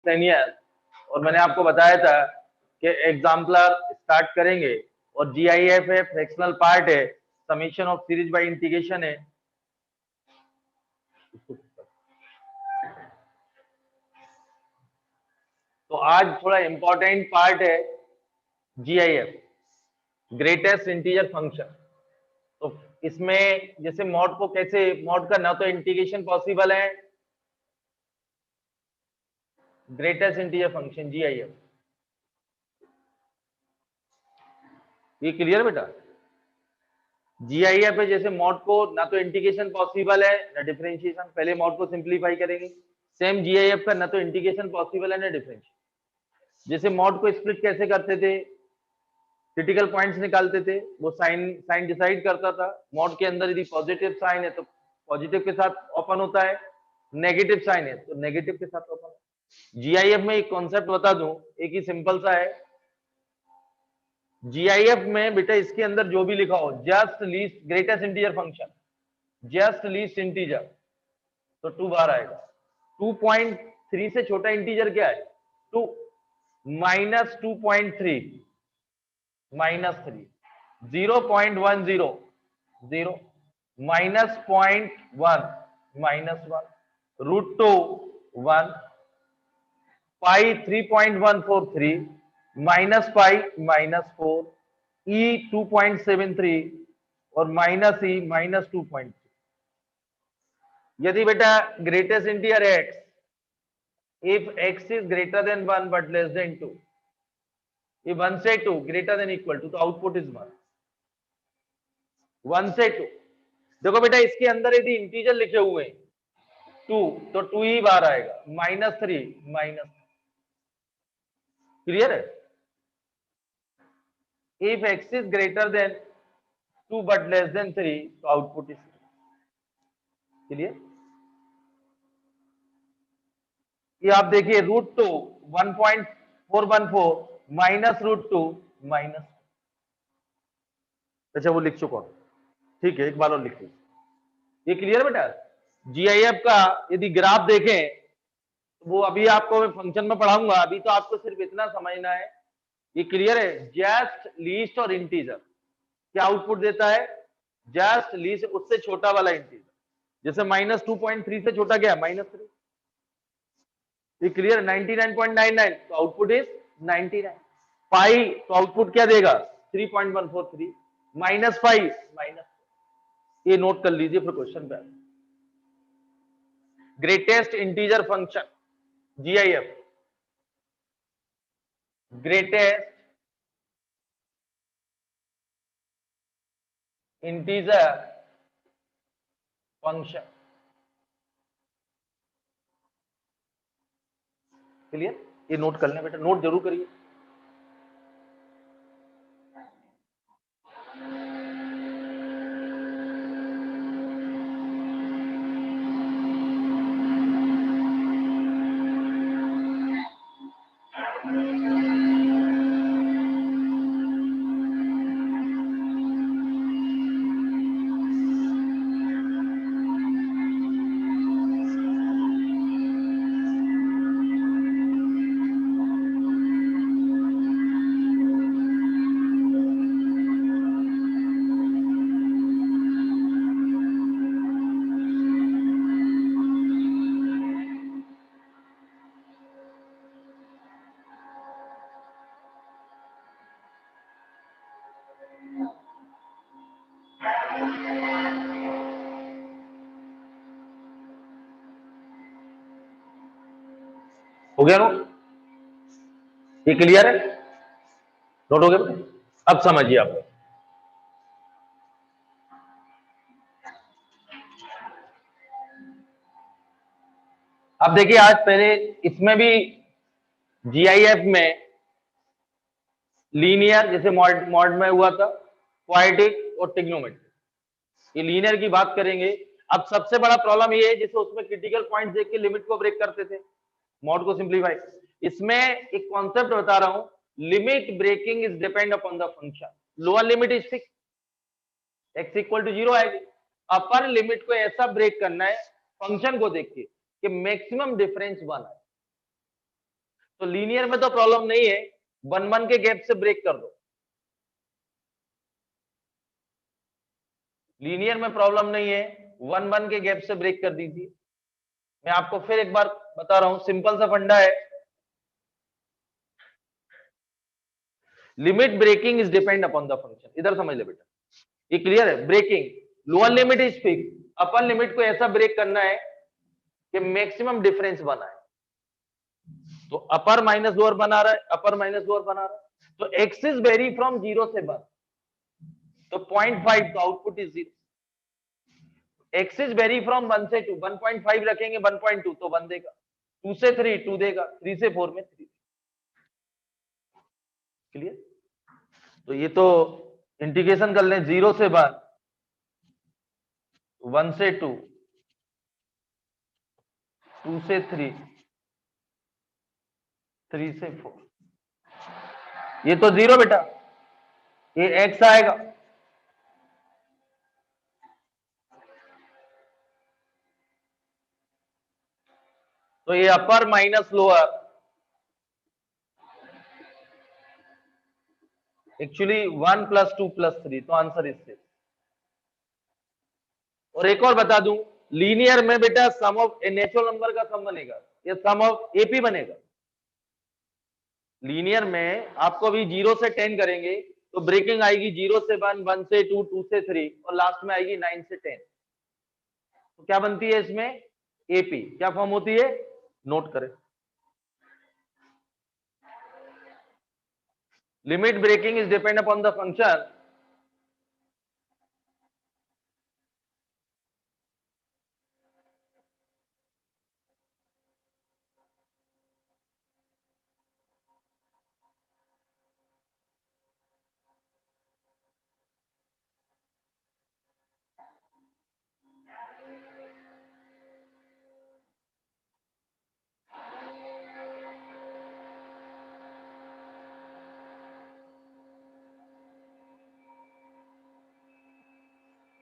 Miscellaneous, और मैंने आपको बताया था कि एग्जाम्पलर स्टार्ट करेंगे, और जीआईएफ है, फ्रैक्शनल पार्ट है, summation of series by integration है। तो आज थोड़ा इंपॉर्टेंट पार्ट है जीआईएफ, ग्रेटेस्ट इंटीजर फंक्शन। तो इसमें जैसे मॉड को कैसे मॉड करना, तो इंटीग्रेशन पॉसिबल है, ग्रेटेस्ट इंटीजर फंक्शन जीआईएफ। ये क्लियर बेटा? जीआईएफ है, जैसे मॉड को ना तो इंटीग्रेशन पॉसिबल है ना डिफरेंशिएशन, पहले मॉड को सिंप्लीफाई करेंगे। सेम जीआईएफ का ना तो इंटीग्रेशन पॉसिबल है ना डिफरेंशिएशन। जैसे मॉड को स्प्लिट कैसे करते थे, क्रिटिकल पॉइंट्स निकालते थे, वो साइन डिसाइड करता था। मॉड के अंदर यदि पॉजिटिव साइन है तो पॉजिटिव के साथ ओपन होता है, नेगेटिव साइन है तो नेगेटिव के साथ ओपन। जीआईएफ में एक कॉन्सेप्ट बता दूं, एक ही सिंपल सा है। जीआईएफ में बेटा इसके अंदर जो भी लिखा हो, just least greatest integer function, just least integer, तो 2 बार आएगा। 2.3 से छोटा इंटीजर क्या है? 2 माइनस 2.3 माइनस 3, 0.10 0 माइनस 0.1 माइनस 1, √2 1, पाई 3.143 माइनस पाई माइनस 4, ई 2.73 और माइनस ई माइनस 2.3। यदि बेटा greatest integer x, if x is greater then 1 but less then 2, if 1 से 2 ग्रेटर देन इक्वल टू, तो आउटपुट इज 1। 1 से 2, देखो बेटा इसके अंदर यदि इंटीजर लिखे हुए हैं 2, तो 2 ही बार आएगा, -3 माइनस। क्लियर है? If x is greater then 2 but less then 3, तो आउटपुट इज क्लियर। ये आप देखिए √2 1.414 माइनस √2 माइनस। अच्छा वो लिख चुका हूं, ठीक है, एक बार और लिख लीजिए। ये क्लियर बेटा? जीआईएफ का यदि ग्राफ देखें, वो अभी आपको मैं फंक्शन में पढ़ाऊंगा, अभी तो आपको सिर्फ इतना समझना है। ये क्लियर है? जस्ट लीस्ट और इंटीजर क्या आउटपुट देता है? जस्ट लीस्ट, उससे छोटा वाला इंटीजर। जैसे -2.3 से छोटा क्या है? -3। ये क्लियर? 99.99, तो आउटपुट इज 99। पाई, तो आउटपुट क्या देगा? 3.143 माइनस पाई माइनस। ये नोट कर लीजिए फिर क्वेश्चन पे। Greatest integer function GIF, greatest integer function. Clear? ये नोट कर लें बेटा, नोट जरूर करिए। हो गया नोट? ये क्लियर है? नोट हो गया? अब समझिए आप। अब देखिए, आज पहले इसमें भी जीआईएफ में लीनियर, जैसे मॉड में हुआ था, क्वाड्रेटिक और ट्रिग्नोमेट्रिक। ये लीनियर की बात करेंगे। अब सबसे बड़ा प्रॉब्लम ये है, जैसे उसमें क्रिटिकल पॉइंट देख के लिमिट को ब्रेक करते थे, मॉड को सिंप्लीफाई। इसमें एक कॉन्सेप्ट बता रहा हूं, limit breaking is depend upon the function. Lower limit is fix, x equal to 0 आएगी। अपर लिमिट को ऐसा ब्रेक करना है फंक्शन को देख के कि मैक्सिमम डिफरेंस 1 आए। तो लीनियर में तो प्रॉब्लम नहीं है, 1-1 के गैप से ब्रेक कर दो। लीनियर में प्रॉब्लम नहीं है, 1-1 के गैप से ब्रेक कर दीजिए। मैं आपको फिर एक बार बता रहा हूं, सिंपल सा फंडा है, limit breaking is depend upon the function. इधर समझ ले बेटा, ये क्लियर है। Breaking, lower limit is fix, upper limit को ऐसा ब्रेक करना है कि मैक्सिमम डिफरेंस बना है। तो अपर माइनस लोअर बना रहा है, अपर माइनस लोअर बना रहा है, तो एक्स इज वेरी फ्रॉम 0 से 1, तो 0.5 का output is 0। X is vary from 1 से 2, 1.5 रखेंगे 1.2 तो 1 देगा, 2 से 3 2 देगा, 3 से 4 में 3। क्लियर? तो ये तो इंटीग्रेशन कर लें, 0 से 1, 1 से 2, 2 से 3, 3 से 4, ये तो 0 बेटा, ये एक्स आएगा। तो ये अपर माइनस लोअर, एक्चुअली 1 + 2 + 3, तो आंसर इससे। और एक और बता दूं, लीनियर में बेटा सम ऑफ नेचुरल नंबर का सम बनेगा, ये सम ऑफ एपी बनेगा। लीनियर में आपको अभी 0 से 10 करेंगे तो ब्रेकिंग आएगी 0 से 1, 1 से 2, 2 से 3 और लास्ट में आएगी 9 से 10। तो क्या बनती है इसमें? एपी। क्या फॉर्म होती है? नोट करें, limit breaking is depend upon the function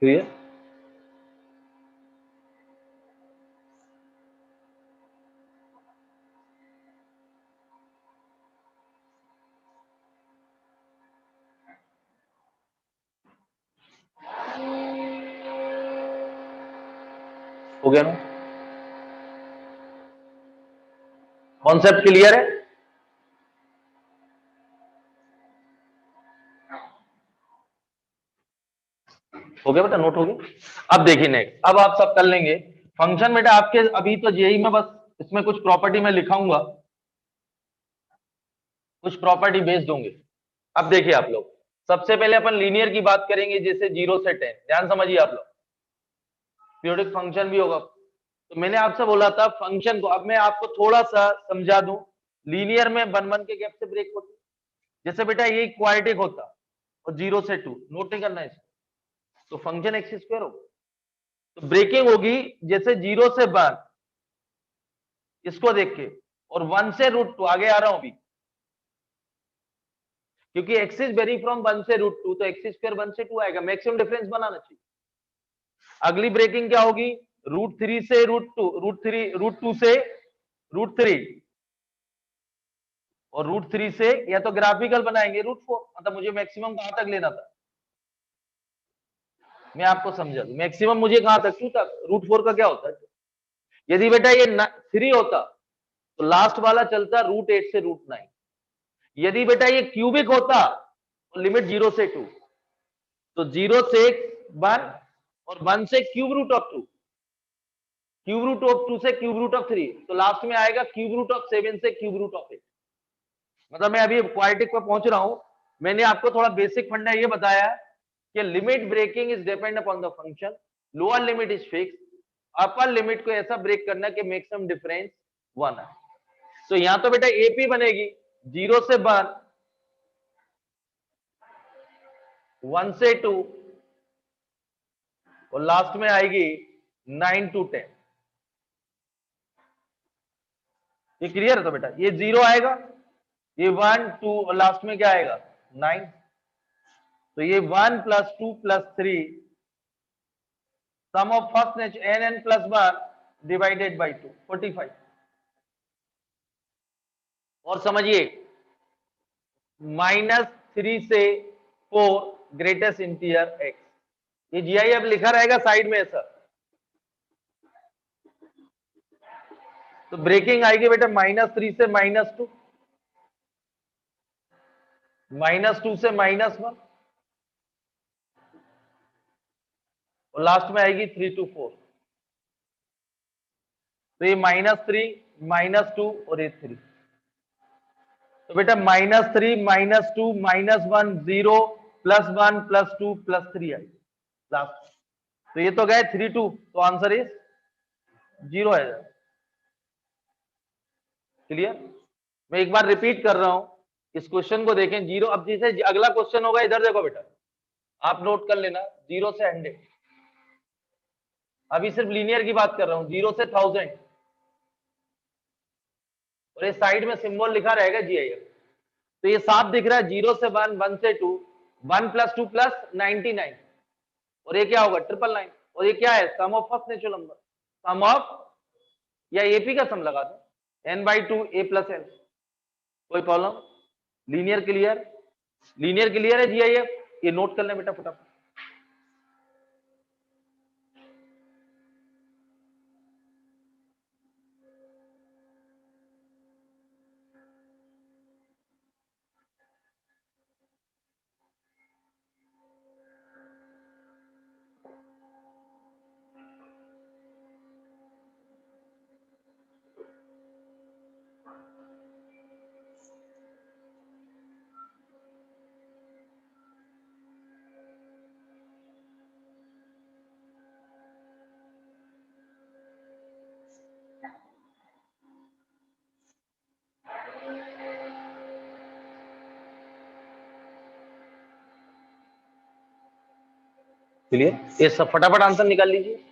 clear? हो गया ना? कॉन्सेप्ट क्लियर है? हो गया बेटा, नोट हो गया। अब देखिए नेक्स्ट, अब आप सब कर लेंगे फंक्शन बेटा आपके। अभी तो जेई में बस इसमें कुछ प्रॉपर्टी में लिखाऊंगा, कुछ प्रॉपर्टी बेस्ड होंगे। अब देखिए आप लोग, सबसे पहले अपन लीनियर की बात करेंगे, जैसे 0 से 10, ध्यान समझिए आप लोग। पीरियोडिक फंक्शन भी होगा। तो मैंने आपसे बोला था फंक्शन को, अब मैं आपको थोड़ा सा समझा दूं। लीनियर में 1-1 के गैप से ब्रेक होती है। जैसे बेटा ये क्वाड्रेटिक होता और 0 से 2, नोट नहीं करना है इसको, तो फंक्शन एक्स स्क्वायर होगा। तो ब्रेकिंग होगी जैसे 0 से 1, इसको देख के, और 1 से √2, आगे आ रहा हूं अभी, क्योंकि एक्स इज वेरी फ्रॉम 1 से √2, तो एक्स स्क्वायर 1 से 2 आएगा, मैक्सिमम डिफरेंस बनाना चाहिए। अगली ब्रेकिंग क्या होगी? √3 से √2, √2 से √3, और √3 से, या तो ग्राफिकल बनाएंगे √4, मतलब मुझे मैक्सिमम कहां तक लेना था, मैं आपको समझा दूं। मैक्सिमम मुझे कहां तक, 2 तक। √4 का क्या होता है? यदि बेटा ये 3 होता तो लास्ट वाला चलता √8 से √9। यदि बेटा ये क्यूबिक होता तो लिमिट 0 से 2, तो 0 से 1 और 1 से cube root of 2, cube root of 2 से क्यूब रूट ऑफ 3, तो लास्ट में आएगा क्यूब रूट ऑफ 7 से क्यूब रूट ऑफ 8। मतलब मैं अभी क्वाड्रेटिक पर पहुंच रहा हूं। मैंने आपको थोड़ा बेसिक फंडा ये बताया कि limit breaking is depend upon the function, lower limit is fix, upper limit को ऐसा ब्रेक करना कि मैक्सिमम डिफरेंस 1 है। तो यहां तो बेटा एपी बनेगी 0 से 1, 1 से 2, और लास्ट में आएगी 9 to 10। ये क्लियर है? तो बेटा ये 0 आएगा, ये 1 2 और लास्ट में क्या आएगा? 9। तो ये 1 + 2 + 3, sum of first nature n + 1 divided by 2, 45। और समझिए -3 से 4 ग्रेटेस्ट इंटीजर एक्स, ये GIF लिखा रहेगा साइड में ऐसा। तो ब्रेकिंग आएगी बेटा -3 से -2, -2 से -1, और लास्ट में आएगी 3 to 4। तो ये -3, -2 और ये 3। तो बेटा -3, -2, -1, 0, +1, +2, +3 आई लास्ट। तो ये तो गए 3 2, तो आंसर इज 0 है। क्लियर? मैं एक बार रिपीट कर रहा हूं, इस क्वेश्चन को देखें। 0, अब जैसे अगला क्वेश्चन होगा, इधर देखो बेटा, आप नोट कर लेना, 0 से 100। अभी सिर्फ लीनियर की बात कर रहा हूं, 0 से 1000, और ये साइड में सिंबल लिखा रहेगा GIF। तो ये साफ दिख रहा है, 0 से 1, 1 से 2, 1 + 2 + 99, और ये क्या होगा 999, और ये क्या है sum of first natural number, sum of या AP का सम लगा दो, n/2 a + n। कोई problem? Linear clear? Linear clear है GIF? ये नोट कर लें बेटा फटाफट। क्लियर? ये सब फटाफट आंसर निकाल लीजिए।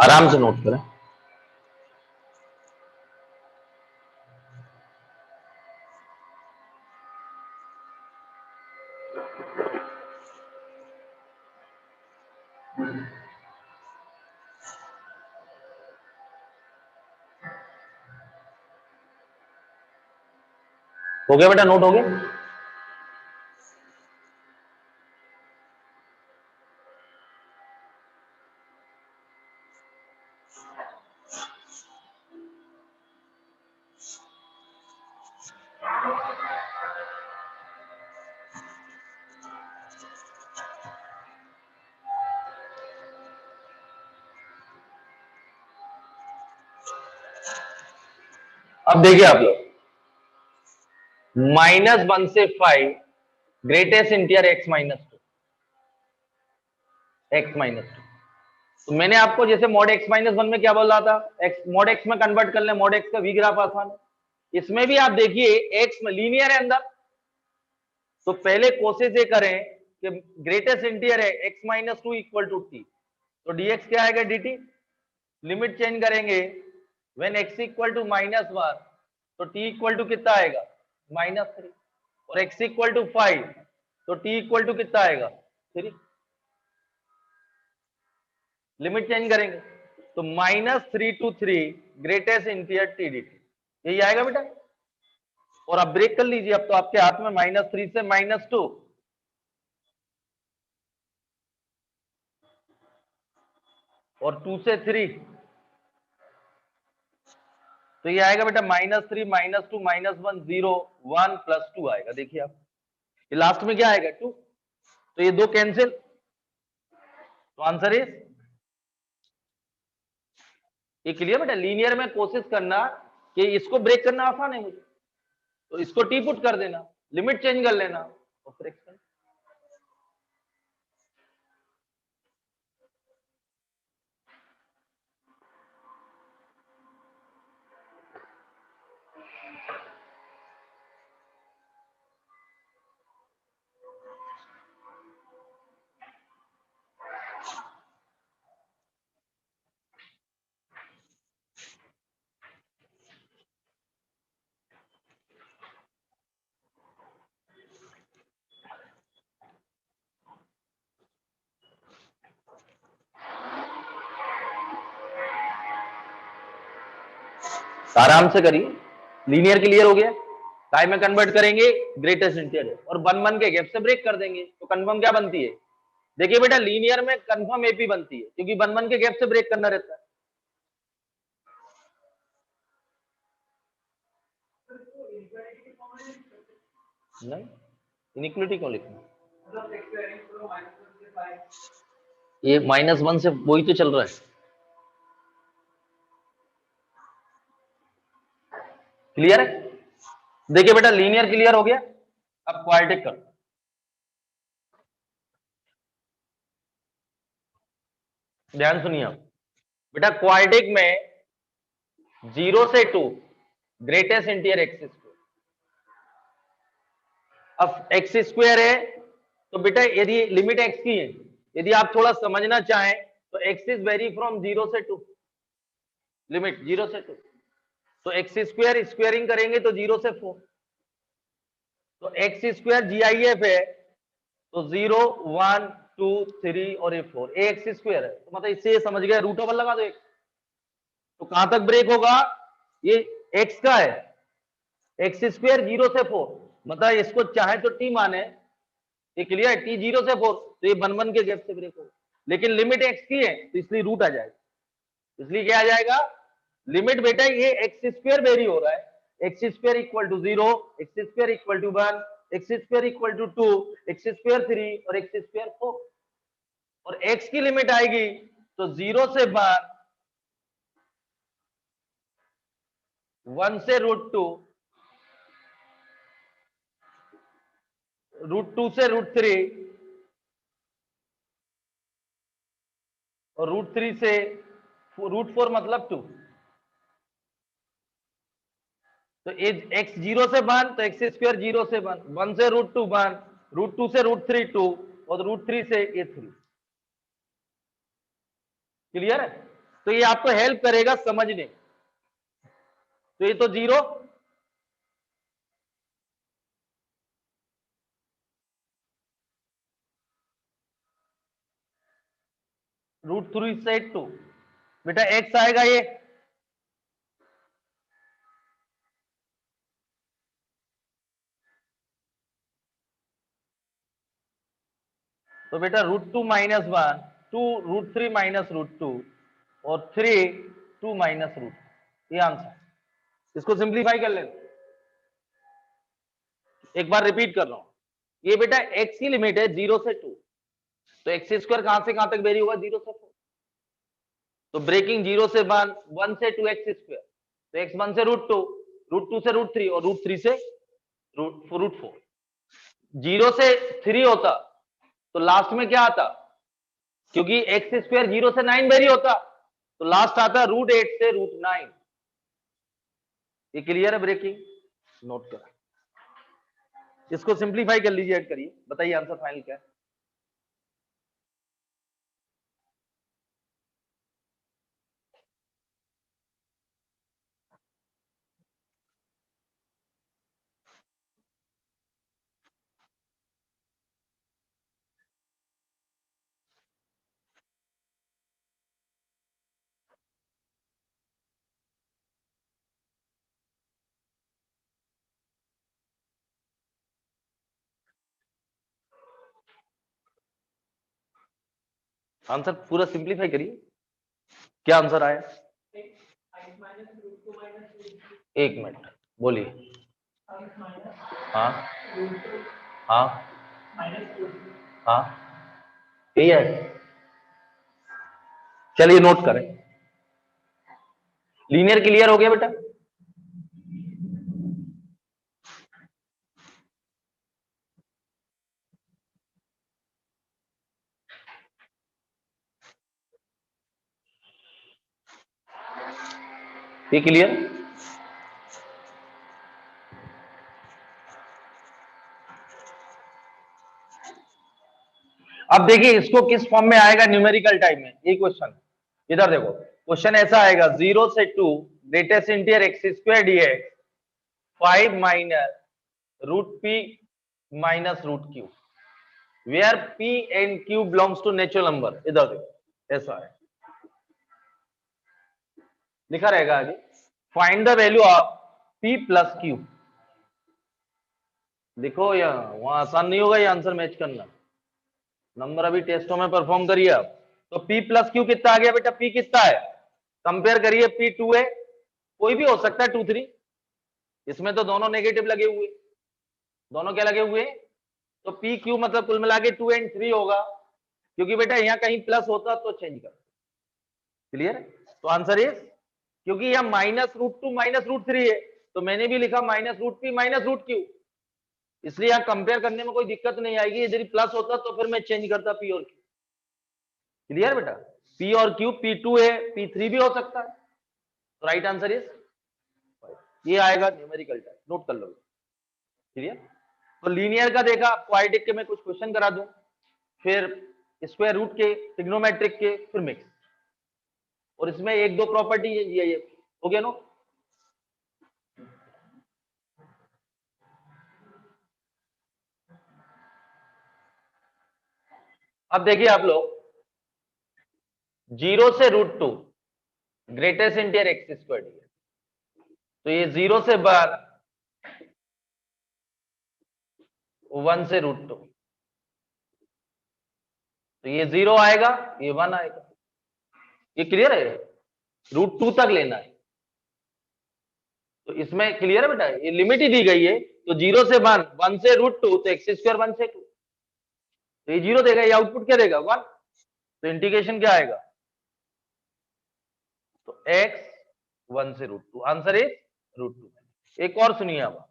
आराम से नोट करें। हो गया बेटा, नोट हो गया? अब देखिए आप लोग, -1 से 5 ग्रेटेस्ट इंटीजर x -2, x -2। तो मैंने आपको जैसे mod x -1 में क्या बोल रहा था, x mod x में कन्वर्ट कर ले, mod x का v ग्राफ आसान है। इसमें भी आप देखिए x में लीनियर है अंदर, तो पहले कोशिश ये करें कि ग्रेटेस्ट इंटीजर है x -2 = t, तो dx क्या आएगा dt। लिमिट चेंज करेंगे, व्हेन x = -1, तो t = कितना आएगा -3, और x = 5, तो t = कितना आएगा 3। लिमिट चेंज करेंगे तो -3 to 3 greatest integer t dt, यही आएगा बेटा। और आप ब्रेक कर लीजिए, अब तो आपके हाथ में -3 से -2, और 2 से 3, तो ये आएगा बेटा -3, -2, -1, 0, 1 + 2 आएगा। देखिए आप, ये लास्ट में क्या आएगा 2, तो ये 2 कैंसिल, तो आंसर इज ये। क्लियर बेटा? लीनियर में कोशिश करना कि इसको ब्रेक करना आसान है मुझे, तो इसको टी पुट कर देना, लिमिट चेंज कर लेना और फ्रैक्शन। आराम से करिए, लीनियर क्लियर हो गया। टाइम में कन्वर्ट करेंगे ग्रेटेस्ट इंटीरियर और 1 1 के गैप से ब्रेक कर देंगे तो कंफर्म क्या बनती है। देखिए बेटा लीनियर में कंफर्म एपी बनती है क्योंकि 1 1 के गैप से ब्रेक करना रहता है। नहीं, इनइक्वालिटी क्यों लिखना, ये -1 से वही तो चल रहा है। क्लियर है। देखिए बेटा लीनियर क्लियर हो गया, अब क्वाड्रेटिक कर। ध्यान सुनिए आप बेटा, क्वाड्रेटिक में 0 से 2 ग्रेटेस्ट इंटीरियर एक्स स्क्वायर। अब एक्स स्क्वायर है तो बेटा यदि लिमिट एक्स की है, यदि आप थोड़ा समझना चाहें तो एक्स इज वेरी फ्रॉम 0 से 2, लिमिट 0 से 2, तो एक्स स्क्वायर स्क्वायरिंग करेंगे तो 0 से 4, तो एक्स स्क्वायर जीआईएफ है तो 0 1 2 3 और ये 4, ए एक्स स्क्वायर है तो मतलब इससे ये समझ गया, रूट ओवर लगा दो एक, तो कहां तक ब्रेक होगा, ये एक्स का है, एक्स स्क्वायर 0 से 4, मतलब इसको चाहे तो टी माने, ये क्लियर है, टी 0 से 4 तो ये 1 1 के गैप से ब्रेक होगा, लेकिन लिमिट एक्स की है तो इसलिए रूट आ जाएगा, इसलिए क्या आ जाएगा लिमिट बेटा, ये एक्स स्क्वायर वेरी हो रहा है, x square equal to 0, x square equal to 1, x square equal to 2, x square 3 और एक्स स्क्वायर 4, और एक्स की लिमिट आएगी तो 0 से 1 से √2, √2 से √3 और √3 से √4 मतलब 2, तो एक्स 0 से 1 तो एक्स स्क्वायर 0 से 1, 1 से √2 1, √2 से √3 2 और √3 से ये 3। क्लियर है, तो ये आपको हेल्प करेगा समझने, तो ये तो 0, √3 से 2, बेटा एक्स आएगा ये, तो बेटा √2 -1 2 √3 -√2 और 3 2 -√2, ये आंसर। इसको सिंप्लीफाई कर लेते, एक बार रिपीट कर रहा हूं, ये बेटा एक्स की लिमिट है 0 से 2, तो एक्स स्क्वायर कहां से कहां तक वेरी होगा 0 से 4, तो ब्रेकिंग 0 से 1 1 से 2 एक्स स्क्वायर, तो एक्स 1 से √2 √2 से √3 और √3 से √4, 0 से 3 होता तो लास्ट में क्या आता, क्योंकि एक्स स्क्वायर 0 से 9 वेरी होता तो लास्ट आता √8 से √9, ये क्लियर है ब्रेकिंग, नोट करा, इसको सिंप्लीफाई कर लीजिए, ऐड करिए, बताइए आंसर फाइनल क्या है। आंसर पूरा सिंप्लीफाई करिए, क्या आंसर आया, एक मिनट बोलिए, हाँ हाँ हाँ यही है, चलिए नोट करें, लीनियर क्लियर हो गया बेटा, ये क्लियर, अब देखिए इसको किस फॉर्म में आएगा न्यूमेरिकल टाइप में, ये क्वेश्चन, इधर देखो क्वेश्चन ऐसा आएगा 0 से 2 greatest interior x square dx 5 -√p -√q where p and q belongs to natural number, इधर देखो ऐसा है लिखा रहेगा आगे, find the value of p plus q. देखो यहाँ वहां आसान नहीं होगा ये आंसर मैच करना। नंबर अभी टेस्टों में परफॉर्म करिए आप। तो p प्लस क्यू कितना आ गया बेटा? p कितना है? कंपेयर करिए, p 2 है, कोई भी हो सकता है 2 3, इसमें तो दोनों नेगेटिव लगे हुए, दोनों क्या लगे हुए? तो पी क्यू मतलब कुल मिला के 2 and 3 होगा, क्योंकि बेटा यहाँ कहीं प्लस होता तो चेंज कर। क्लियर? तो आंसर इज, क्योंकि यहाँ -√2 -√3 है, तो मैंने भी लिखा -√p -√q, इसलिए यहाँ कंपेयर करने में कोई दिक्कत नहीं आएगी। यदि प्लस होता तो फिर मैं चेंज करता p और q। क्लियर बेटा? p और q, p2 है, p3 भी हो सकता है। तो राइट आंसर इज ये आएगा न्यूमेरिकल टाइप, नोट कर लो। क्लियर? तो लीनियर का देखा, क्वाड्रेटिक के मैं कुछ क्वेश्चन करा दूं, फिर स्क्वायर रूट के, ट्रिग्नोमेट्रिक के, फिर मिक्स, और इसमें एक दो प्रॉपर्टी ये हो गया नो। अब देखिए आप लोग, 0 से √2 ग्रेटेस्ट इंटीरियर एक्स स्क्वायर, तो ये 0 से बाहर 1 से √2, तो ये 0 आएगा, ये 1 आएगा। ये क्लियर है? √2 तक लेना है, तो इसमें क्लियर है बेटा? ये लिमिट ही दी गई है, तो 0 से 1 से √2, तो एक्स स्क्वायर 1 से 2, तो ये 0 देगा, ये आउटपुट क्या देगा? 1। तो इंटीग्रेशन क्या आएगा? तो x 1 से √2, आंसर इज √2। एक और सुनिए आप,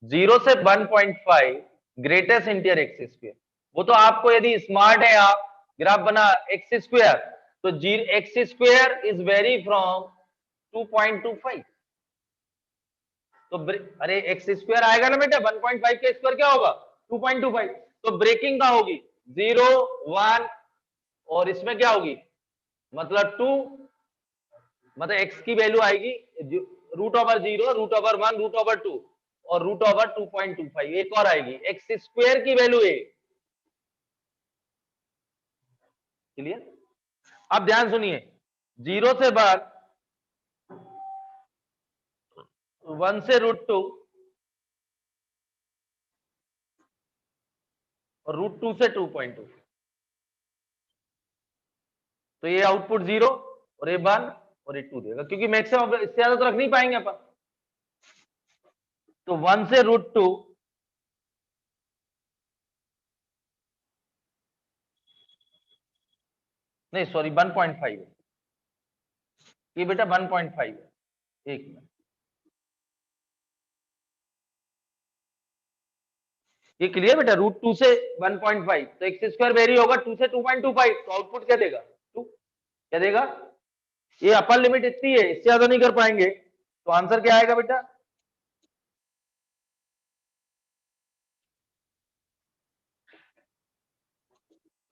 0 से 1.5 ग्रेटेस्ट इंटीरियर एक्स स्क्वायर, वो तो आपको यदि स्मार्ट है आप ग्राफ बना एक्स स्क्वायर, तो x square is vary from 2.25, तो अरे एक्स स्क्वायर आएगा ना बेटा, 1.5 का स्क्वायर क्या होगा? 2.25, तो ब्रेकिंग का होगी 0 1, और इसमें क्या होगी? मतलब 2, मतलब x की वैल्यू आएगी √0, √1, √2 और √2.25, एक और आएगी एक्स स्क्वायर की वैल्यू है। क्लियर? अब ध्यान सुनिए, 0 से बाद 1 से √2 और √2 से 2.2, तो ये आउटपुट 0 और ये 1 और ये 2 देगा, क्योंकि मैक्सिमम इससे ज्यादा तो रख नहीं पाएंगे अपन। तो 1 से √2, नहीं सॉरी 1.5 है ये बेटा, 1.5 है। एक मिनट, ये क्लियर बेटा? √2 से 1.5, तो एक्स स्क्वायर वेरी होगा 2 से 2.25, तो आउटपुट क्या देगा? 2। क्या देगा? ये अपर लिमिट इतनी है, इससे ज्यादा नहीं कर पाएंगे, तो आंसर क्या आएगा बेटा?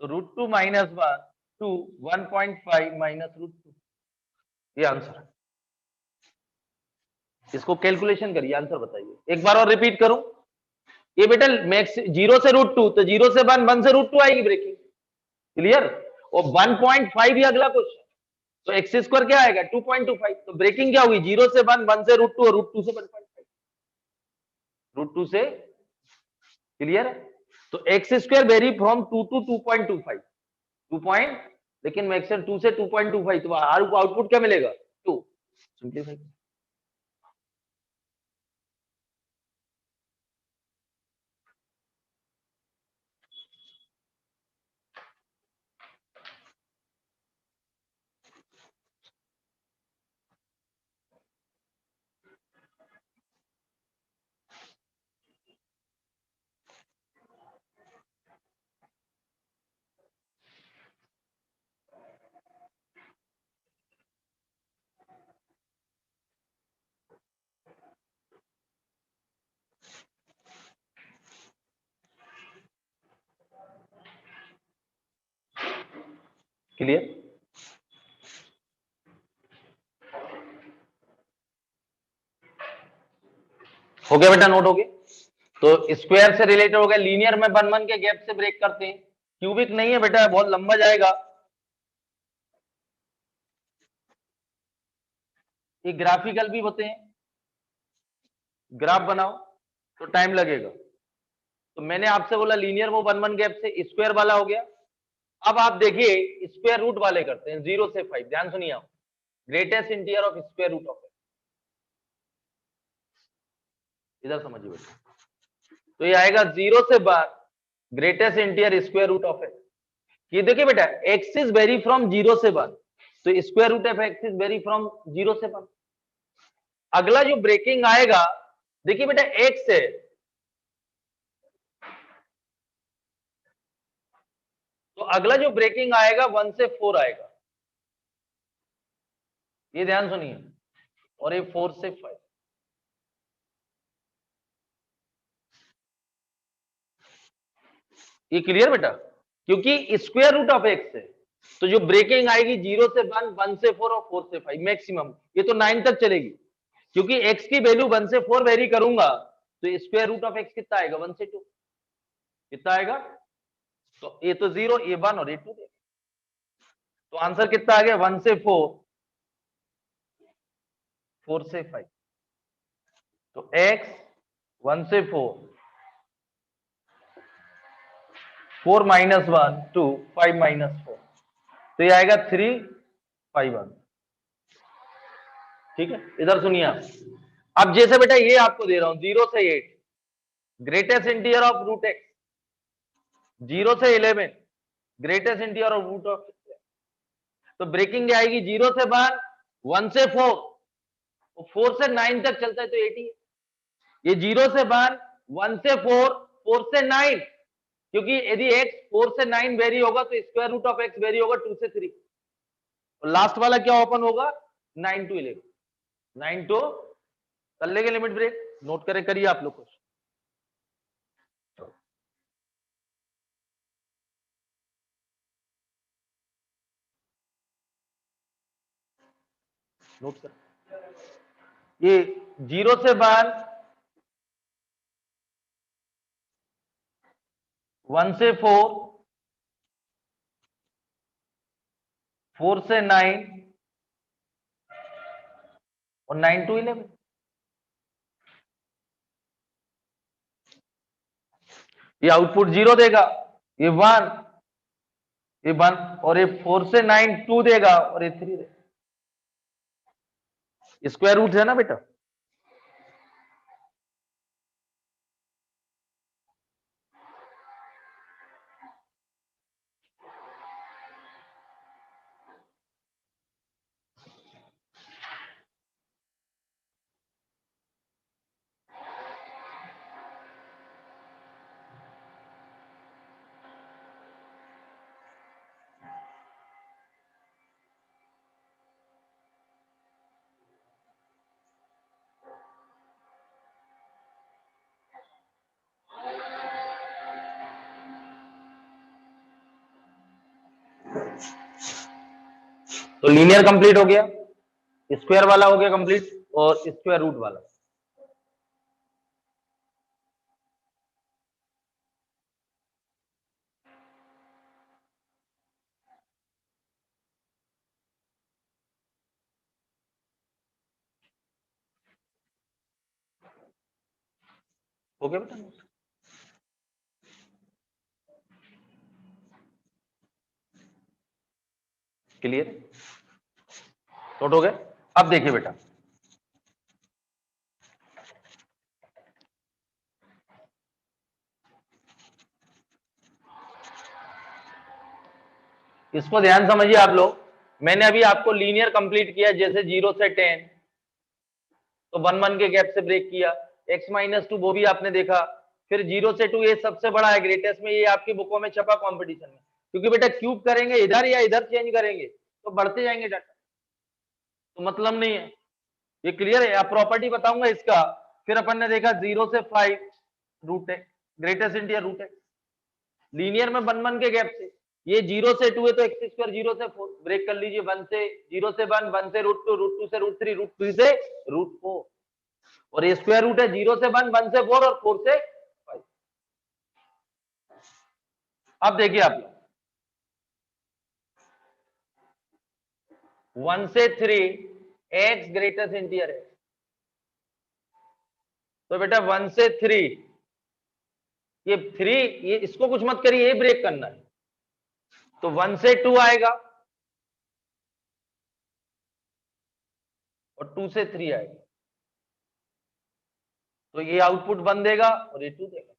तो √2 - 1 2 1.5 -√2, ये आंसर है। इसको कैलकुलेशन करिए, आंसर बताइए। एक बार और रिपीट करूं, ये बेटा मैक्स 0 से √2, तो 0 से 1, 1 से √2 आएगी ब्रेकिंग। क्लियर? और 1.5 ही अगला क्वेश्चन, तो एक्स स्क्वायर क्या आएगा? 2.25, तो ब्रेकिंग क्या होगी? 0 से 1, 1 से √2 और √2 से 1.5, √2 से। क्लियर है? तो x square very from 2 to 2.25, 2 point, लेकिन मैक्सिमम 2 से 2.25, तो आउटपुट क्या मिलेगा? 2। सिंपलीफाई। क्लियर? हो गया बेटा? नोट हो गया? तो स्क्वायर से रिलेटेड हो गया, लीनियर में 1 1 के गैप से ब्रेक करते हैं, क्यूबिक नहीं है बेटा, बहुत लंबा जाएगा। ये ग्राफिकल भी होते हैं, ग्राफ बनाओ तो टाइम लगेगा। तो मैंने आपसे बोला लीनियर वो 1 1 गैप से स्क्वायर वाला हो गया। अब आप देखिए स्क्वायर रूट वाले करते हैं 0 से 5, ध्यान सुनिए आप, greatest integer of square root of, इधर समझिए बेटा। तो ये आएगा 0 से 12 greatest integer square root of x. ये देखिए बेटा एक्स इज वेरी फ्रॉम 0 से 1, तो square root of x is vary from 0 से 1। अगला जो ब्रेकिंग आएगा, देखिए बेटा एक्स है, तो अगला जो ब्रेकिंग आएगा 1 से 4 आएगा, ये ध्यान सुनिए, और ये 4 से 5। ये क्लियर बेटा, क्योंकि स्क्वायर रूट ऑफ एक्स है, तो जो ब्रेकिंग आएगी 0 से 1, 1 से 4 और 4 से 5 मैक्सिमम, ये तो 9 तक चलेगी, क्योंकि एक्स की वैल्यू 1 से 4 वेरी करूंगा, तो स्क्वायर रूट ऑफ एक्स कितना आएगा 1 से 2, कितना आएगा, तो ये तो 0, ये 1 और ये 2, तो आंसर कितना आ गया 1 से 4, 4 से 5। तो x 1 से 4, 4 माइनस 1 2, 5 माइनस 4, तो ये आएगा 3 5 1। ठीक है, इधर सुनिए आप। अब जैसे बेटा ये आपको दे रहा हूं 0 से 8 greatest integer of root x, 0 से 11 greatest integer of root of, तो ब्रेकिंग आएगी 0 से 1, 1 से 4, 4 से 9 तक चलता है तो 80 है। ये 0 से 1, 1 से 4, 4 से 9, क्योंकि यदि x 4 से 9 वेरी होगा तो square root of x vary होगा 2 से 3, और लास्ट वाला क्या ओपन होगा 9 to 11, 9 to, कर लेंगे लिमिट ब्रेक, नोट करें, करिए आप लोग कुछ नोट कर। ये 0 से 1, 1 से 4, 4 से 9 और 9 to 11। ये आउटपुट 0 देगा, ये 1, ये 1, और ये 4 से 9 2 देगा, और ये 3 देगा, स्क्वायर रूट है ना बेटा। तो लीनियर कंप्लीट हो गया, स्क्वायर वाला हो गया कंप्लीट, और स्क्वायर रूट वाला। हो गया बेटा, क्लियर, नोट हो गए। अब देखिए बेटा, इसको ध्यान समझिए आप लोग। मैंने अभी आपको लीनियर कंप्लीट किया, जैसे 0 से 10, तो 1 1 के गैप से ब्रेक किया, x माइनस 2 वो भी आपने देखा, फिर 0 से 2 ये सबसे बड़ा है ग्रेटेस्ट में, ये आपकी बुकों में छपा कंपटीशन में, क्योंकि बेटा क्यूब करेंगे इधर या इधर चेंज करेंगे तो बढ़ते जाएंगे डाटा, तो मतलब नहीं है। ये क्लियर है, आप प्रॉपर्टी बताऊंगा इसका। फिर अपन ने देखा 0 से 5 रूट है, ग्रेटेस्ट इंटीजर रूट है, लीनियर में 1 1 के गैप से, ये 0 से 2 है तो x स्क्वायर 0 से 4 ब्रेक कर लीजिए, 1 से 0 से 1, 1 से √2, √2 से √3, √3 से √4, और ये स्क्वायर रूट है 0 से 1, 1 से 4 और 4 से 5। अब देखिए आप 1 से 3, एक्स ग्रेटेस्ट इंटीजर है। तो बेटा 1 से 3, ये 3, ये इसको कुछ मत करिए, ये ब्रेक करना है। तो 1 से 2 आएगा और 2 से 3 आएगा, तो ये आउटपुट 1 देगा और ये 2 देगा।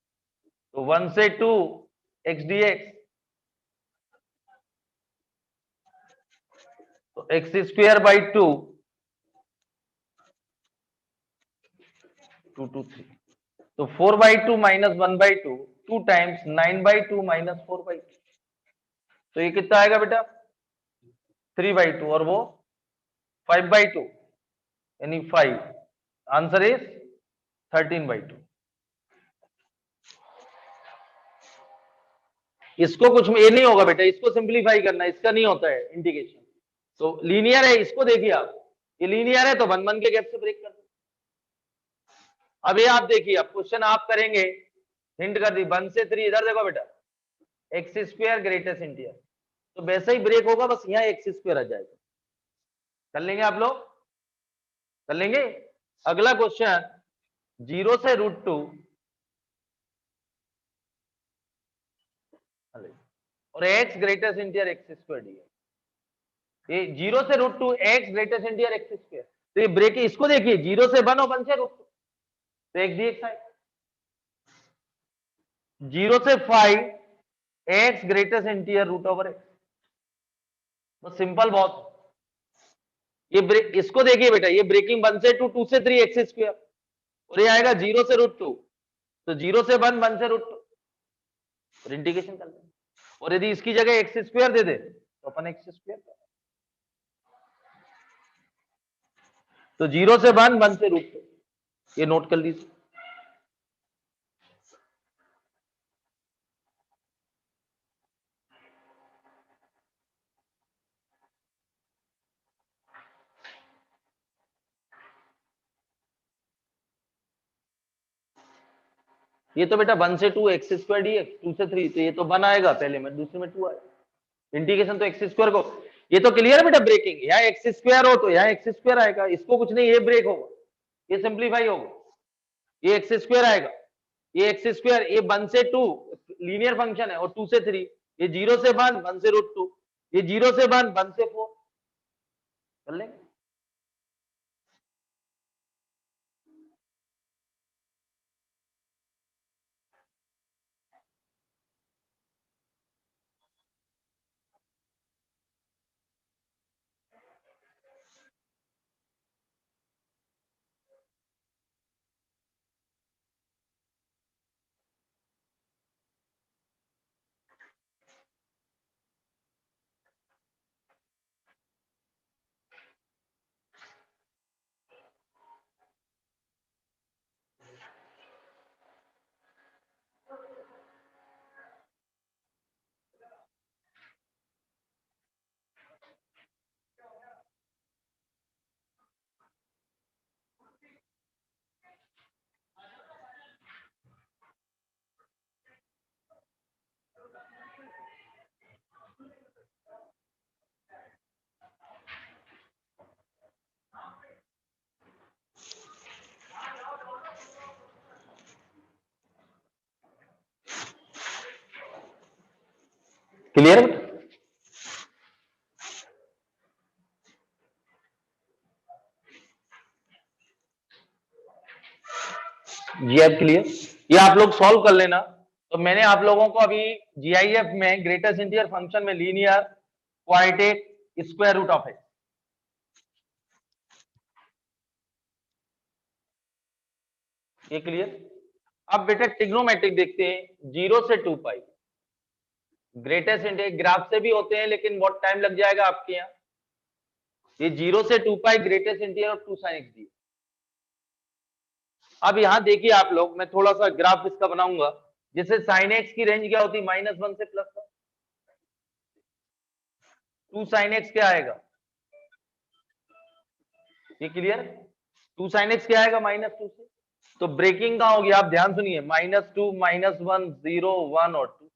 तो 1 से 2 एक्स डी एक्स, तो एक्स स्क्वायर बाई 2 2 2 3, तो 4/2 माइनस 1/2, 2 टाइम्स 9/2 माइनस 4/2, तो ये कितना आएगा बेटा 3/2 और वो 5/2, यानी 5। Answer is 13/2। इसको कुछ ये नहीं होगा बेटा, इसको सिंप्लीफाई करना, इसका नहीं होता है इंटीग्रेशन। तो लीनियर है, इसको देखिए आप, ये लीनियर है तो 1 के गैप से ब्रेक कर दो। अब ये आप देखिए, अब क्वेश्चन आप करेंगे, हिंट कर दी 1 से 3, इधर देखो बेटा एक्स स्क्वायर ग्रेटेस्ट इंटीजर, तो वैसे ही ब्रेक होगा, बस यहाँ एक्स स्क्वायर आ जाएगा। कर लेंगे आप लोग, कर लेंगे। अगला क्वेश्चन 0 से √2 और x greatest integer x square D, ये 0 से √2 x greatest integer x square, तो ये ब्रेक, इसको देखिए 0 से 1 और 1 से √2, तो एक्स डी एक्स आएगा। 0 से 5 एक्स ग्रेटेस्ट इंटीजर √/x, बस सिंपल बहुत। ये ब्रेक, इसको देखिए बेटा, ये ब्रेकिंग 1 से 2, 2 से 3 एक्स स्क्वायर, और ये आएगा 0 से √2, तो 0 से 1, 1 से √2, और इंटीग्रेशन कर लेंगे। और यदि इसकी जगह एक्स स्क्वायर दे दे तो अपन एक्स स्क्वायर, तो 0 से 1, 1 से √2, ये नोट कर लीजिए। ये तो बेटा 1 से 2 एक्स स्क्वायर डी एक्स, 2 से 3, तो ये तो 1 आएगा पहले में, दूसरे में 2 आएगा। इंटीग्रेशन तो एक्स स्क्वायर को, ये तो क्लियर है बेटा, ब्रेकिंग यहाँ एक्स स्क्वायर हो तो यहाँ एक्स स्क्वायर आएगा, इसको कुछ नहीं, ये ब्रेक होगा, ये सिंप्लीफाई होगा, ये एक्स स्क्वायर आएगा, ये एक्स स्क्वायर, ये 1 से 2 लीनियर फंक्शन है, और 2 से 3, ये 0 से 1, 1 से √2, ये 0 से 1, 1 से 4, कर लेंगे। क्लियर है बेटा? जी आप क्लियर, ये आप लोग सॉल्व कर लेना। तो मैंने आप लोगों को अभी जीआईएफ में ग्रेटेस्ट इंटीजर फंक्शन में linear, quadratic, square root of x, ये क्लियर। अब बेटा ट्रिग्नोमेट्रिक देखते हैं, 0 से 2 पाई, ग्रेटेस्ट इंटीजर ग्राफ से भी होते हैं लेकिन बहुत टाइम लग जाएगा आपके यहाँ। ये 0 से 2 पाई ग्रेटेस्ट इंटीजर और 2 sin x दी। अब यहाँ देखिए आप लोग, मैं थोड़ा सा ग्राफ इसका बनाऊंगा, जैसे sin x की रेंज क्या होती है, -1 से +1, 2 sin x क्या आएगा, ये क्लियर। 2 sin x क्या आएगा, -2 से, तो ब्रेकिंग कहां होगी, आप ध्यान सुनिए, -2, -1, 0, 1 और 2,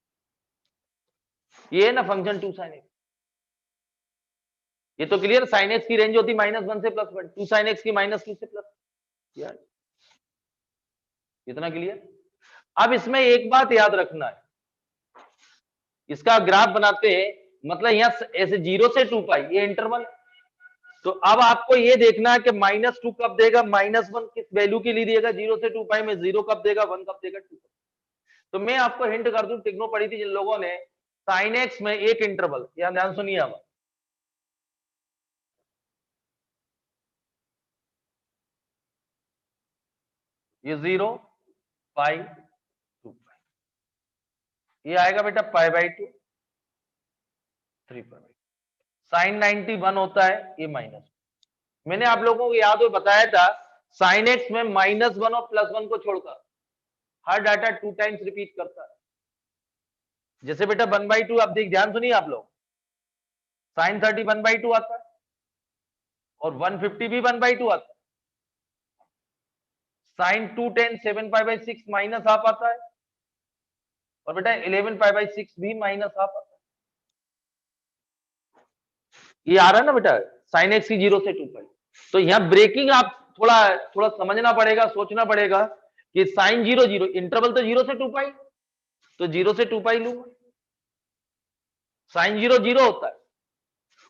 ये है ना फंक्शन 2 sin x। ये तो क्लियर, साइन एक्स की रेंज होती -1 से +1, 2 साइन एक्स की -2 से प्लस, यार इतना क्लियर। अब इसमें एक बात याद रखना है, इसका ग्राफ बनाते हैं, मतलब यहाँ ऐसे 0 से 2 पाई ये इंटरवल, तो अब आपको ये देखना है कि -2 कब देगा, -1 किस वैल्यू के लिए देगा, 0 से 2 पाई में 0 कब देगा, 1 कब देगा, 2 कब। तो मैं आपको हिंट कर दूं, टिग्नो पढ़ी थी जिन लोगों ने, साइन एक्स में एक इंटरवल, यहां ध्यान सुनिए अब, ये 0 पाई 2 पाई, ये आएगा बेटा π/2 3 पाई। साइन 90 1 होता है, ये माइनस, मैंने आप लोगों को याद हो बताया था, साइन एक्स में -1 और +1 को छोड़कर हर डाटा 2 टाइम्स रिपीट करता है। जैसे बेटा 1/2, आप देख ध्यान सुनिए आप लोग, साइन 30 1/2 आता है, और 150 भी 1/2 आता है, साइन 210 7 π/6 -½ आता है, और बेटा 11 π/6 भी -½ आता है। ये आ रहा है ना बेटा, साइन एक्स की 0 से 2 पाई। तो यहाँ ब्रेकिंग आप थोड़ा थोड़ा समझना पड़ेगा, सोचना पड़ेगा कि साइन 0 0, इंटरवल तो 0 से 2 पाई, तो 0 से 2 पाई लूंगा, साइन 0 0 होता है,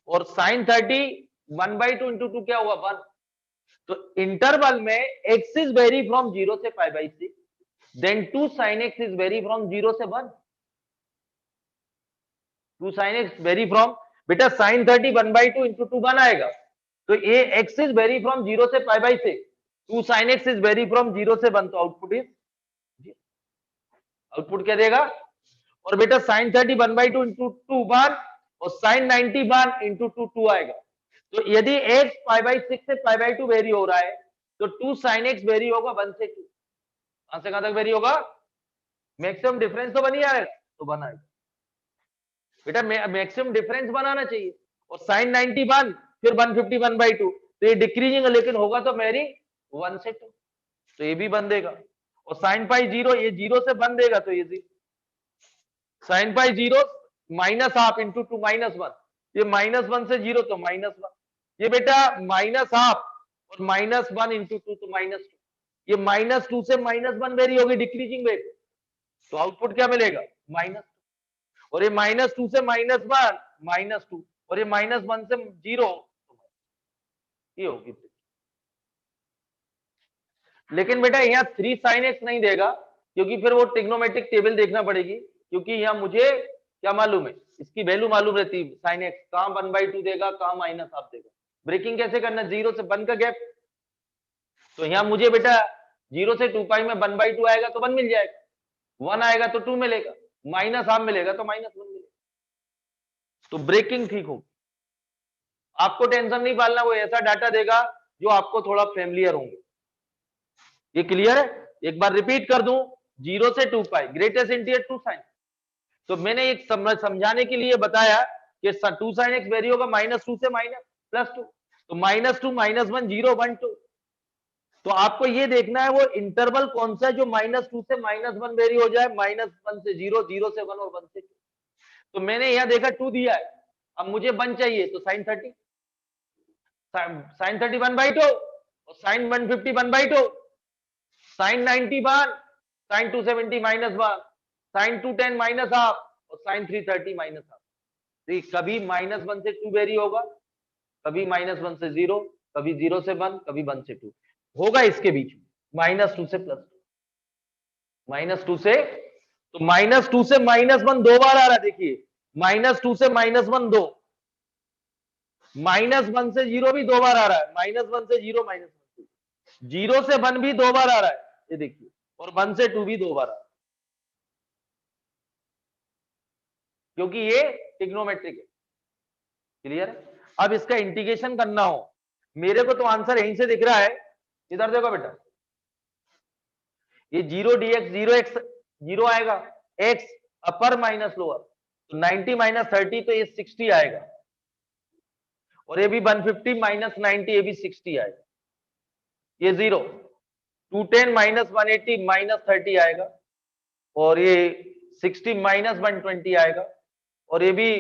और साइन 30 1/2 इंटू 2 क्या हुआ 1। तो इंटरवल में x इज वेरी फ्रॉम 0 से π/6, then 2 sin x is vary from 0 से 1, 2 sin x वेरी फ्रॉम, बेटा साइन 30 1/2 इंटू 2 1 आएगा, तो ये x इज वेरी फ्रॉम 0 से π/6, 2 sin x is vary from 0 से 1, तो आउटपुट क्या देगा, और बेटा साइन 30 1/2 इंटू 2 1, और साइन 90 1 इंटू 2 2 आएगा। तो यदि x π/6 से π/2 वेरी हो रहा है, तो 2 sin x वेरी होगा 1 से 2, कहां से कहां तक वेरी होगा, मैक्सिमम डिफरेंस तो बनी आएगा, तो बनाएगा बेटा, मैक्सिमम डिफरेंस बनाना चाहिए, और साइन 90 1 फिर 150 1/2, तो ये डिक्रीजिंग, लेकिन होगा तो मेरी 1 से 2, तो ये भी बन देगा, और साइन पाई 0, ये 0 से बन देगा, तो ये 0, साइन पाई 0 -½ इंटू 2 -1, ये -1 से 0 तो -1, ये बेटा -½ और -1 इंटू 2 तो -2, ये -2 से -1 वेरी होगी, डिक्रीजिंग वेट, तो आउटपुट क्या मिलेगा -2, और ये -2 से -1 -2, और ये -1 से 0, ये होगी। लेकिन बेटा यहाँ 3 sin x नहीं देगा, क्योंकि फिर वो ट्रिग्नोमेट्रिक टेबल देखना पड़ेगी, क्योंकि यहाँ मुझे क्या मालूम है, इसकी वैल्यू मालूम रहती है, साइन एक्स कहां 1/2 देगा, कहां -½ देगा, ब्रेकिंग कैसे करना, 0 से 1 का गैप, तो यहाँ मुझे बेटा 0 से 2 पाई में 1/2 आएगा तो 1 मिल जाएगा, 1 आएगा तो 2 मिलेगा, -½ मिलेगा तो -1 मिलेगा, तो ब्रेकिंग ठीक होगी। आपको टेंशन नहीं पालना, वो ऐसा डाटा देगा जो आपको थोड़ा फेमिलियर होंगे। ये क्लियर है, एक बार रिपीट कर दूं, 0 से 2 पाई, ग्रेटेस्ट इंटीजर 2 साइन, तो मैंने एक समझाने के लिए बताया कि 2 sin x वेरी होगा -2 से +2, तो -2 -1 0 1 2, तो आपको ये देखना है वो इंटरवल कौन सा है जो -2 से -1 वेरी हो जाए, -1 से 0, 0 से 1 और 1 से 2, तो मैंने यहां देखा 2 दिया है, अब मुझे 1 चाहिए, तो साइन 30 1/2, और साइन 150 1/2, साइन 90 1, साइन 270 -1, साइन 210 -½ और साइन 330 -½ तो कभी -1 से 2 वेरी होगा, कभी -1 से 0, कभी 0 से 1, कभी 1 से 2 होगा, इसके बीच -2 से +2, -2 से, तो -2 से -1 दो बार आ रहा है, देखिए -2 से -1 2, -1 से 0 भी दो बार आ रहा है, -1 से 0 -1 से 0 से 1 भी दो बार आ रहा है, ये देखिए, और 1 से 2 भी दो बार आ रहा है, क्योंकि ये ट्रिग्नोमेट्रिक है। क्लियर है, अब इसका इंटीग्रेशन करना हो, मेरे को तो आंसर यहीं से दिख रहा है, इधर देखो बेटा, ये 0 dx 0x 0 आएगा, x अपर माइनस लोअर, तो 90 -30 तो ये 60 आएगा, और ये भी 150 -90 ये भी 60 आएगा, ये 0 210 -180 -30 आएगा, और ये 60 -120 आएगा, और ये भी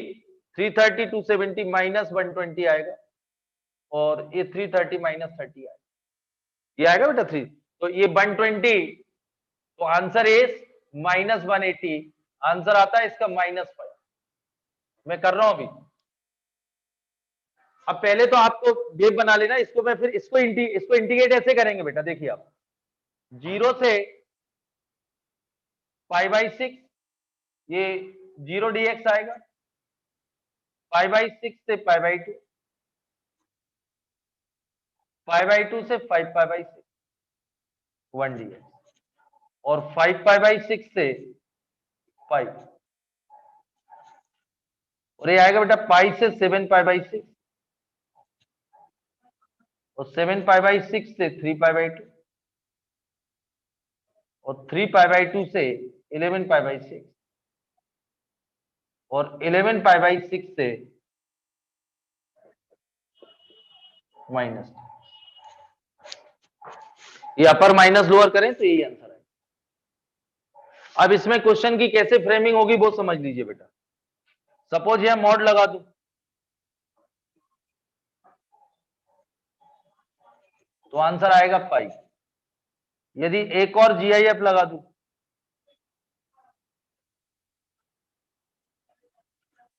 330 270 माइनस 120 आएगा, और ये 330 माइनस 30 आएगा, ये आएगा बेटा 3, तो ये 120, तो आंसर इज माइनस 180, आंसर आता है इसका -5। मैं कर रहा हूं अभी। अब पहले तो आपको वेव बना लेना, इसको मैं फिर इसको इंटीग्रेट ऐसे करेंगे बेटा, देखिए आप 0 से π/6, ये 0 dx आएगा, π/6 से π/2, π/2 से 5π/6 1 dx, और 5π/6 से 5, और ये आएगा बेटा पाई से 7π/6, और 7π/6 से 3π/2, और 3π/2 से 11π/6, और 11π/6 से माइनस, ये अपर माइनस लोअर करें तो यही आंसर है। अब इसमें क्वेश्चन की कैसे फ्रेमिंग होगी वो समझ लीजिए बेटा। सपोज यह मॉड लगा दूं, तो आंसर आएगा पाई। यदि एक और GIF लगा दूं,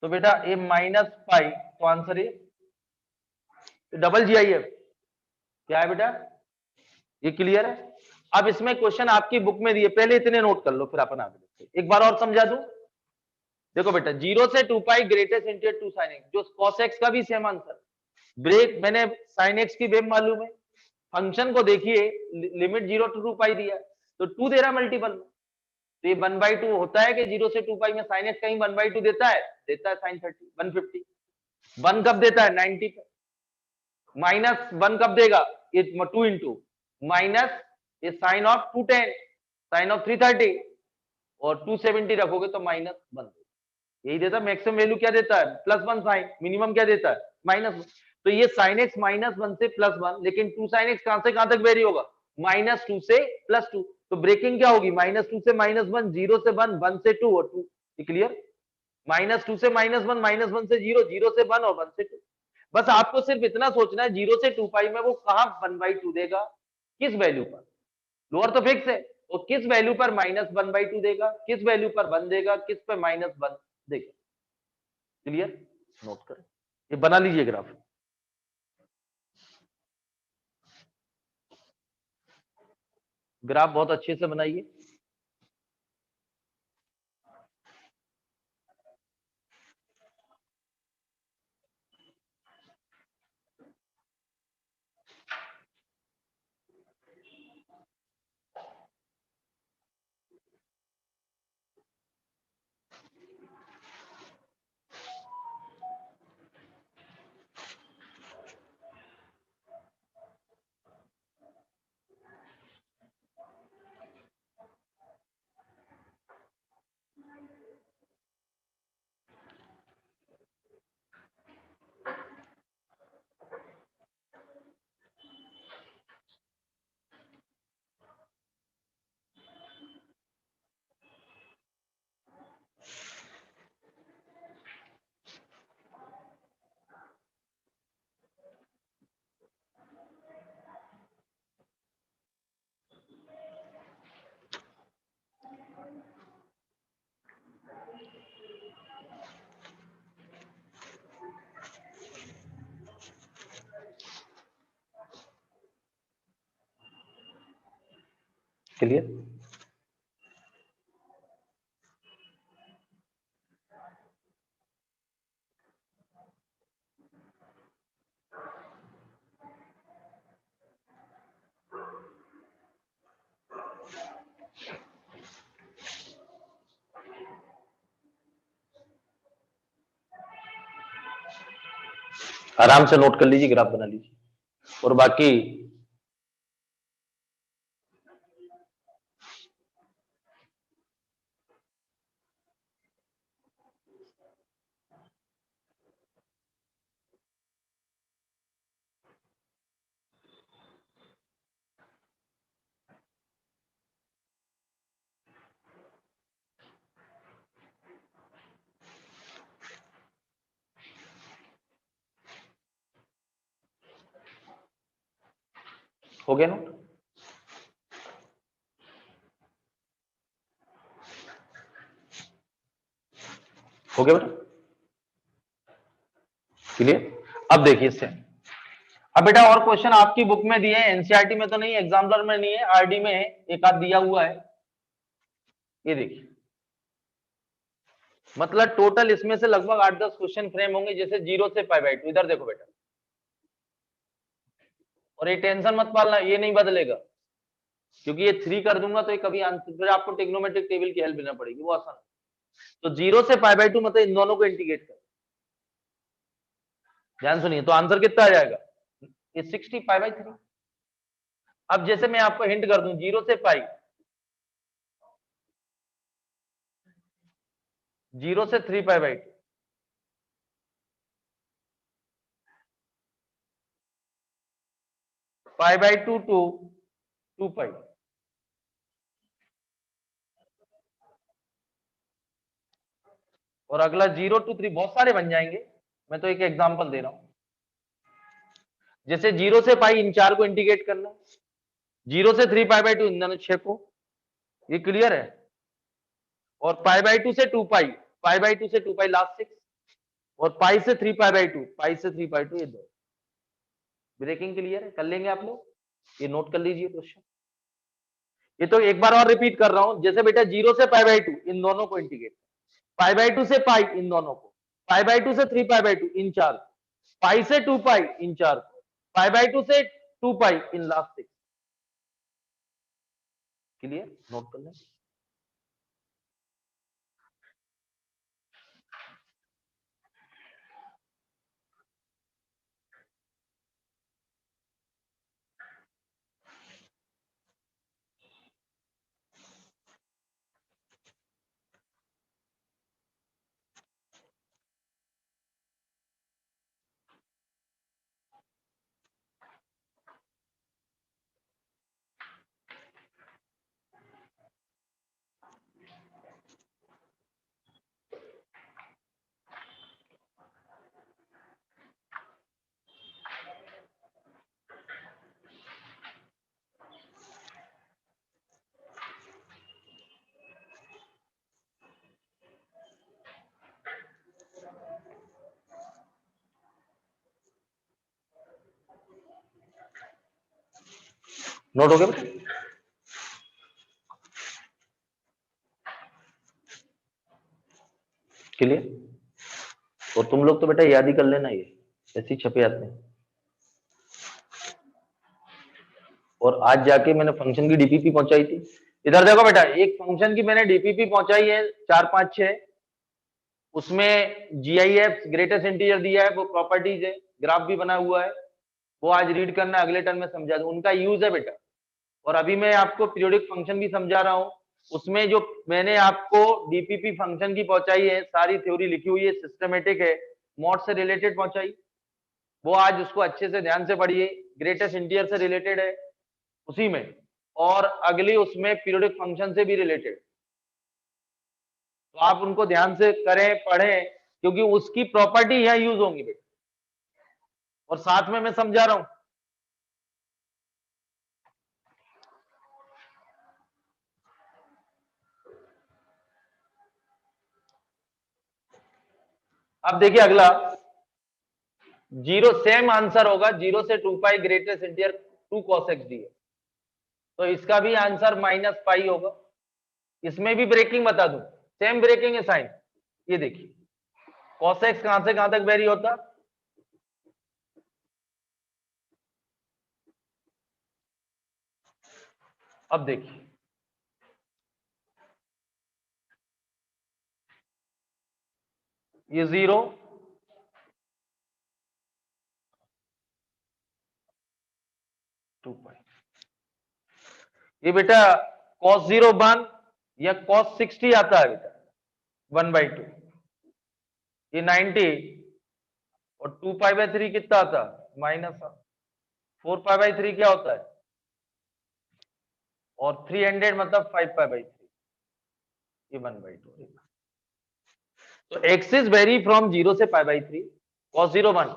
तो बेटा ये -पाई, तो आंसर ये डबल GIF क्या है बेटा, ये क्लियर है। अब इसमें क्वेश्चन आपकी बुक में दिए, पहले इतने नोट कर लो फिर अपन आगे देखते हैं। एक बार और समझा दूं, देखो बेटा 0 से 2π ग्रेटेस्ट इंटीजर 2 sin x, जो cos x का भी सेम आंसर। ब्रेक मैंने sin x की वेव मालूम है, फंक्शन को देखिए, लिमिट 0 to 2π दिया, तो 2 दे रहा मल्टीपल में, तो ये 1/2 होता है कि 0 से 2π में sin x कहीं 1/2 देता है, देता है sin 30 150, 1 कब देता है 90 पे, माइनस 1 कब देगा, ये 2 इंटू माइनस ये साइन ऑफ 210, साइन ऑफ 330, और 270 रखोगे तो -1, यही देता है। मैक्सिमम वैल्यू क्या देता है, +1 साइन, मिनिमम क्या देता है -1, तो ये sin x -1 से +1, लेकिन 2 sin x कहां से कहां तक वेरी होगा, -2 से +2, तो ब्रेकिंग क्या होगी, -2 से -1, 0 से 1, 1 से 2 और 2, क्लियर। -2 से -1, -1 से 0, 0 से 1 और 1 से 2। बस आपको सिर्फ इतना सोचना है 0 से 2π में वो कहां 1/2 देगा, किस वैल्यू पर, लोअर तो फिक्स है, तो किस वैल्यू पर -1/2 देगा, किस वैल्यू पर 1 देगा, किस पर -1 देगा, क्लियर। नोट करें, ये बना लीजिए ग्राफ। ग्राफ बहुत अच्छे से बनाइए। क्लियर। आराम से नोट कर लीजिए, ग्राफ बना लीजिए, और बाकी हो गया नोट? हो गया बेटा? क्लियर? अब देखिए इससे, अब बेटा और क्वेश्चन आपकी बुक में दिए हैं, एनसीईआरटी में तो नहीं, एग्जाम्पलर में नहीं है, आरडी में है, एक आध दिया हुआ है। ये देखिए, मतलब टोटल इसमें से लगभग 8-10 क्वेश्चन फ्रेम होंगे, जैसे 0 से π/2। इधर देखो बेटा, और ये टेंशन मत पालना, ये नहीं बदलेगा, क्योंकि ये 3 कर दूंगा तो ये कभी आंसर, फिर आपको टेक्नोमेट्रिक टेबल की हेल्प लेना पड़ेगी, वो आसान है। तो 0 से π/2 मतलब इन दोनों को इंटीग्रेट कर, ध्यान सुनिए, तो आंसर कितना आ जाएगा? ये 60 π/3। अब जैसे मैं आपको हिंट कर दूं, 0 से π, 0 से 3 π/2, π/2 टू 2π, और अगला 0 to 3, बहुत सारे बन जाएंगे, मैं तो एक एग्जांपल दे रहा हूं। जैसे 0 से π, इन 4 को इंटीग्रेट करना, 0 से 3 π/2 इन दोनों 6 को, ये क्लियर है। और π/2 से 2π, π/2 से 2π लास्ट 6, और π से 3 π/2, π से 3π/2, ये दो। ब्रेकिंग क्लियर है? कर लेंगे आप लोग, ये नोट कर लीजिए क्वेश्चन। ये तो एक बार और रिपीट कर रहा हूं, जैसे बेटा 0 से π/2 इन दोनों को इंटीग्रेट, π/2 से π इन दोनों को, π/2 से 3 π/2 इन 4 को, π से 2π इन 4 को, π/2 से 2π इन लास्ट 6। क्लियर? नोट कर लें। नोट हो गया बेटा? क्लियर? और तुम लोग तो बेटा याद ही कर लेना, ये ऐसे ही छपे आते हैं। और आज जाके मैंने फंक्शन की डीपीपी पहुंचाई थी। इधर देखो बेटा, एक फंक्शन की मैंने डीपीपी पहुंचाई है 4, 5, 6, उसमें जीआईएफ ग्रेटेस्ट इंटीजर दिया है, वो प्रॉपर्टीज है, ग्राफ भी बना हुआ है, वो आज रीड करना, अगले टर्म में समझा दूं, उनका यूज है बेटा। और अभी मैं आपको पीरियोडिक फंक्शन भी समझा रहा हूं, उसमें जो मैंने आपको डीपीपी फंक्शन की पहुंचाई है, सारी थ्योरी लिखी हुई है, सिस्टमेटिक है, मॉड से रिलेटेड पहुंचाई, वो आज उसको अच्छे से ध्यान से पढ़िए, ग्रेटेस्ट इंटीजर से रिलेटेड है उसी में, और अगली उसमें पीरियोडिक फंक्शन से भी रिलेटेड, तो आप उनको ध्यान से करें, पढ़ें, क्योंकि उसकी प्रॉपर्टी यहां यूज होंगी बेटा, और साथ में मैं समझा रहा हूं। अब देखिए अगला, 0 सेम आंसर होगा, 0 से 2π greatest integer 2 cos x d है, तो इसका भी आंसर -π होगा। इसमें भी ब्रेकिंग बता दूं, सेम ब्रेकिंग है साइन, ये देखिए cos x कहां से कहां तक वेरी होता, अब देखिए ये 0, ये बेटा cos 0 1 या cos 60 आता है बेटा 1/2, ये 90, और 2π/3 कितना आता है -4π/3 क्या होता है, और 300 मतलब 5π/3, ये 1/2। तो x इज वेरी फ्रॉम 0 से π/3, cos 0 1,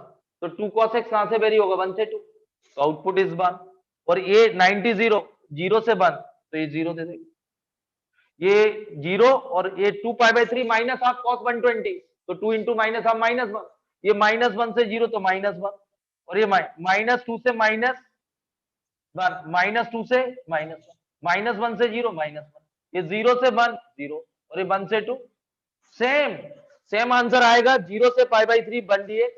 तो 2 cos x कहां से वेरी होगा, 1 से 2, तो आउटपुट इस 1, और ये 90 0 0 से 1 तो ये 0 दे देगा, ये 0 और ये 2 पाई बाई 3 माइनस हाफ cos 120 तो 2 इंटू माइनस हाफ -1, ये -1 से 0 तो -1 और ये -2 से -1 -2 से -1 -1 से 0 -1 ये 0 से 1 0 और ये 1 से 2 सेम आंसर आएगा 0 से पाई बाई 3 1 dx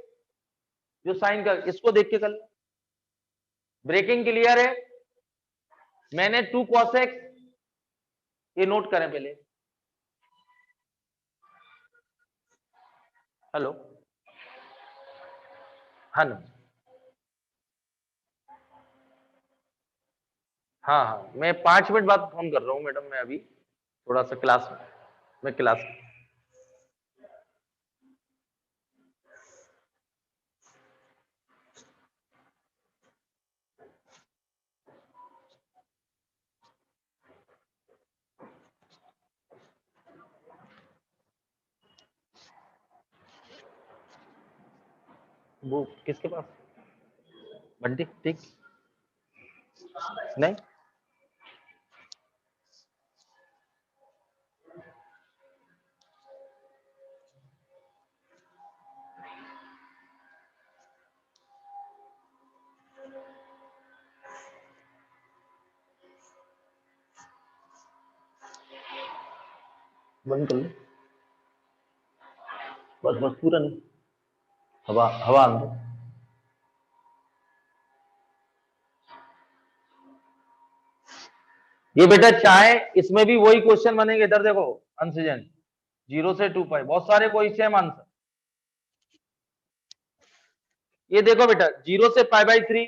जो साइन का, इसको देख के कर ले। ब्रेकिंग क्लियर है, मैंने 2 cos x ये नोट करें पहले। हेलो, हाँ ना, हाँ मैं 5 मिनट बाद फोन कर रहा हूँ मैडम, मैं अभी थोड़ा सा क्लास में वो किसके पास बंटी ठीक नहीं, बंद कर लो बस पूरा नहीं, हवा हवा अंदर। ये बेटा चाहे इसमें भी वही क्वेश्चन बनेंगे, इधर देखो अनसीजन 0 से 2 पाई बहुत सारे कोई सेम आंसर। ये देखो बेटा 0 से पाई बाई 3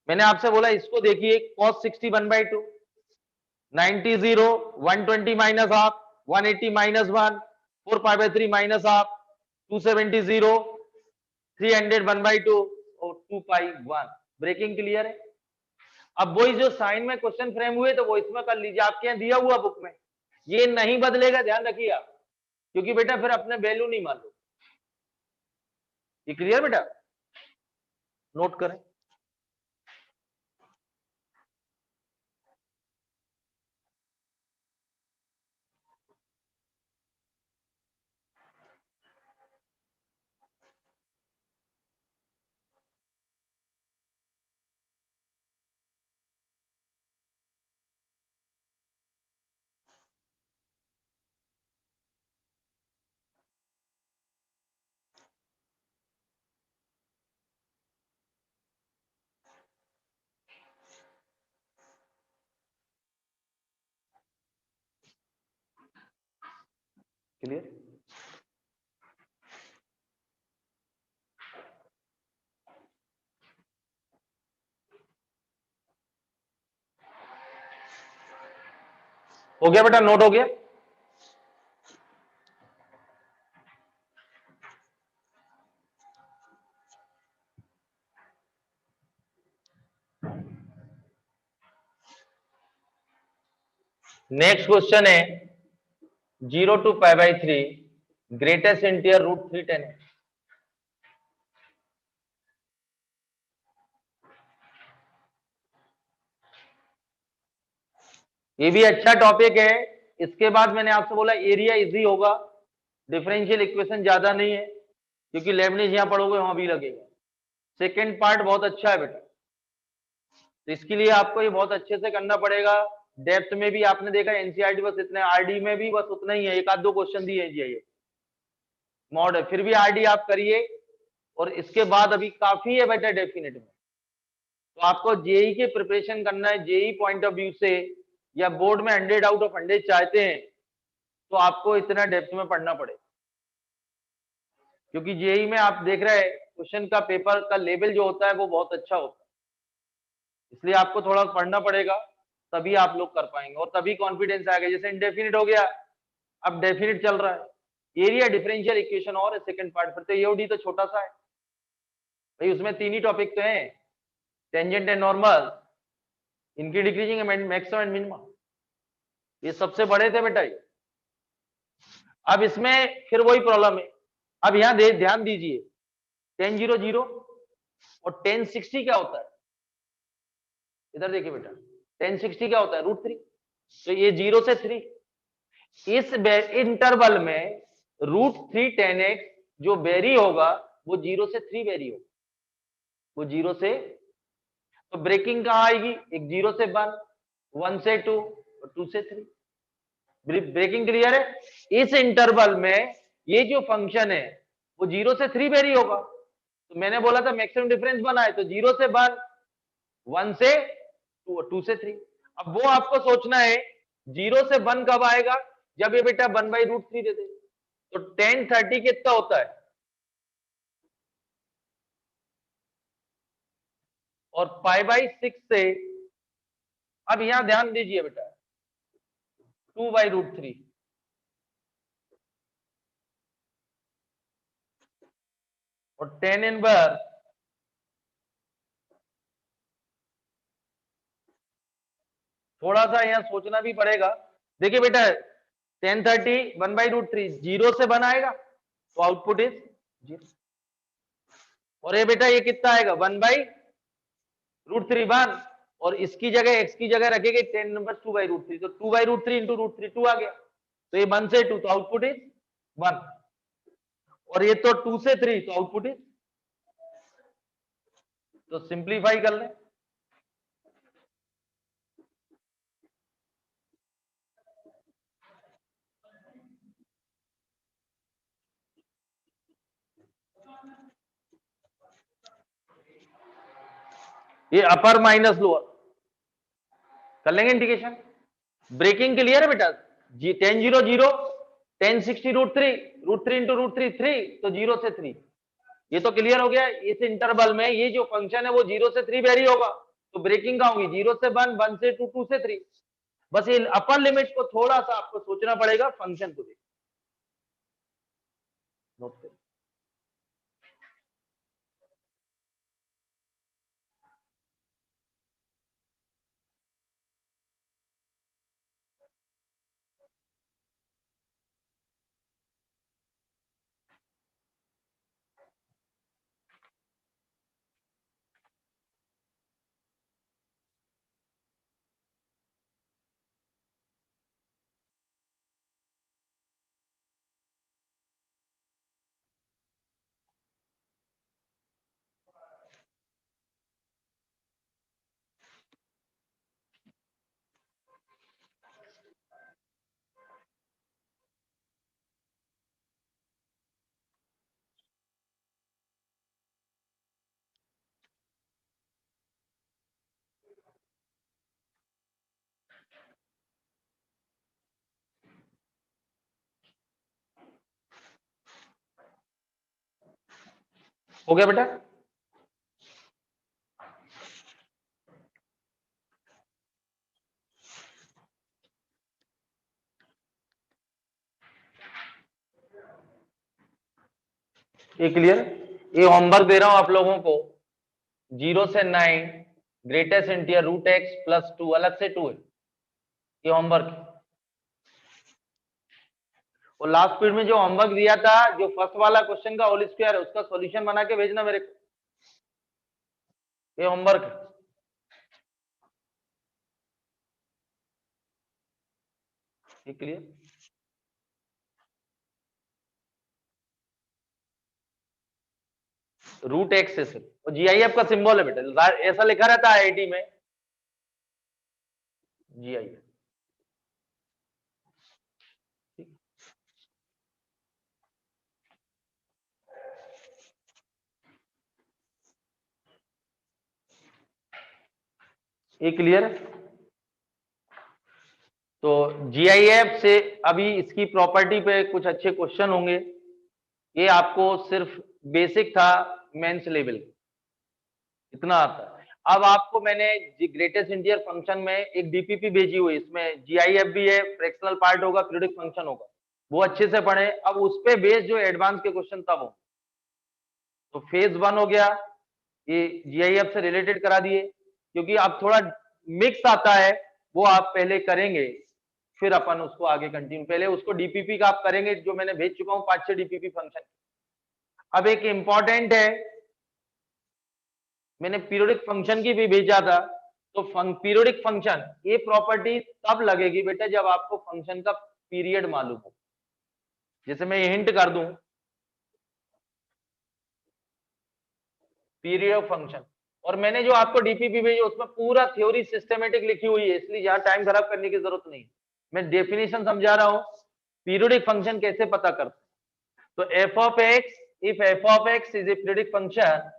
मैंने आपसे बोला इसको देखिए cos 60 1/2 90 0 120 minus half 180 -1 4 pi by 3 minus half 270 0 300 1/2 और 2 पाई 1। ब्रेकिंग क्लियर है। अब वही जो साइन में क्वेश्चन फ्रेम हुए तो वो इसमें कर लीजिए, आपके यहाँ दिया हुआ बुक में, ये नहीं बदलेगा, ध्यान रखिए आप, क्योंकि बेटा फिर अपने वैल्यू नहीं मालूम। ये क्लियर बेटा, नोट करें। क्लियर, हो गया बेटा, नोट हो गया। नेक्स्ट क्वेश्चन है 0 to pi by 3 greatest interior root 310 है। ये भी अच्छा टॉपिक है। इसके बाद मैंने आपसे बोला एरिया इजी होगा, डिफरेंशियल इक्वेशन ज्यादा नहीं है, क्योंकि लेबनिज यहां पढ़ोगे वहां भी लगेगा। सेकेंड पार्ट बहुत अच्छा है बेटा, तो इसके लिए आपको ये बहुत अच्छे से करना पड़ेगा। डेप्थ में भी आपने देखा एनसीईआरटी बस इतने, आरडी में भी बस उतना ही है, एक आध दो क्वेश्चन दिए ये मॉड है, फिर भी आरडी आप करिए। और इसके बाद अभी काफी है बेटा डेफिनेट में, तो आपको जेई की प्रिपरेशन करना है जेई पॉइंट ऑफ व्यू से, या बोर्ड में 100 आउट ऑफ 100 चाहते हैं तो आपको इतना डेप्थ में पढ़ना पड़ेगा, क्योंकि जेई में आप देख रहे हैं क्वेश्चन का पेपर का लेवल जो होता है वो बहुत अच्छा होता है, इसलिए आपको थोड़ा पढ़ना पड़ेगा, तभी आप लोग कर पाएंगे और तभी कॉन्फिडेंस आएगा। जैसे इनडेफिनिट हो गया, अब डेफिनिट चल रहा है, एरिया डिफरेंशियल इक्वेशन और सेकंड पार्ट, फिर तो एओडी तो छोटा सा है भाई, उसमें 3 ही टॉपिक तो हैं, टेंजेंट एंड नॉर्मल, इनकी डिक्रीजिंग मैक्सिमम एंड मिनिमम, ये सबसे बड़े थे बेटा ये। अब इसमें फिर वही प्रॉब्लम है, अब यहां ध्यान दीजिए 10 0 0 और 10 60 क्या होता है, इधर देखिए बेटा, 1060 क्या होता है, √3, तो ये 0 से 3, इस इंटरवल में √3 10x जो वेरी होगा वो 0 से 3 वेरी होगा, वो 0 से, तो ब्रेकिंग कहां आएगी, एक 0 से 1, 1 से 2 और 2 से 3। ब्रेकिंग क्लियर है? इस इंटरवल में ये जो फंक्शन है वो 0 से 3 वेरी होगा, तो मैंने बोला था मैक्सिमम डिफरेंस 1 आए, तो 0 से 1, 1 से 2 और 2 से 3। अब वो आपको सोचना है 0 से 1 कब आएगा, जब ये बेटा 1/√3 दे दे, तो 1030 कितना होता है, और π/6 से, अब यहां ध्यान दीजिए बेटा, 2/√3, और 10 इनवर्स थोड़ा सा यहां सोचना भी पड़ेगा। देखिए बेटा 1030 1/√3, 0 से 1 आएगा तो आउटपुट इज 0, और ये बेटा ये कितना आएगा 1/√3 1, और इसकी जगह x की जगह रखेंगे 10 नंबर 2/√3, तो 2/√3 इंटू √3 2 आ गया, तो ये 1 से 2 तो आउटपुट इज 1, और ये तो 2 से 3 तो आउटपुट इज, तो सिंप्लीफाई कर लें, ये अपर माइनस लोअर कर लेंगे इंडिकेशन। ब्रेकिंग क्लियर है बेटा, जी 10 0 0 1060 √3 इंटू √3 3, तो 0 से 3, ये तो क्लियर हो गया। इस इंटरवल में ये जो फंक्शन है वो 0 से 3 वेरी होगा, तो ब्रेकिंग का होगी 0 से 1, 1 से 2, 2 से 3। बस ये अपर लिमिट को थोड़ा सा आपको सोचना पड़ेगा, फंक्शन को देखिए, नोट करिए। हो गया बेटा, ये क्लियर। ये होमवर्क दे रहा हूं आप लोगों को, 0 से 9 ग्रेटेस्ट इंटीजर √x+2, अलग से 2 है, ये होमवर्क। और लास्ट पीरियड में जो होमवर्क दिया था, जो फर्स्ट वाला क्वेश्चन का होल स्क्वायर है, उसका सॉल्यूशन बना के भेजना मेरे को, ये होमवर्क है। ये क्लियर, √x से सिर्फ, और GIF का सिंबल है बेटा, ऐसा लिखा रहता है IIT में GIF। ये क्लियर है। तो GIF से अभी इसकी प्रॉपर्टी पे कुछ अच्छे क्वेश्चन होंगे, ये आपको सिर्फ बेसिक था, मेंस लेवल इतना आता है। अब आपको मैंने ग्रेटेस्ट इंटीजर फंक्शन में एक DPP भेजी हुई, इसमें GIF भी है, फ्रैक्शनल पार्ट होगा, पीरियोडिक फंक्शन होगा, वो अच्छे से पढ़े। अब उस पे बेस जो एडवांस के क्वेश्चन तब हो, तो फेज 1 हो गया, ये GIF से रिलेटेड करा दिए, क्योंकि अब थोड़ा मिक्स आता है, वो आप पहले करेंगे, फिर अपन उसको आगे कंटिन्यू, पहले उसको DPP का आप करेंगे, जो मैंने भेज चुका हूं 5-6 DPP फंक्शन। अब एक इंपॉर्टेंट है, मैंने पीरियोडिक फंक्शन की भी भेजा था, तो पीरियोडिक फंक्शन, ये प्रॉपर्टी तब लगेगी बेटा जब आपको फंक्शन का पीरियड मालूम हो। जैसे मैं हिंट कर दूं, पीरियड ऑफ फंक्शन, और मैंने जो आपको डीपीपी भेजी उसमें पूरा थ्योरी सिस्टमेटिक लिखी हुई है, इसलिए यहां टाइम खराब करने की जरूरत नहीं। मैं डेफिनेशन समझा रहा हूं, पीरियोडिक फंक्शन कैसे पता करते। तो f of x, if f of x is a periodic function,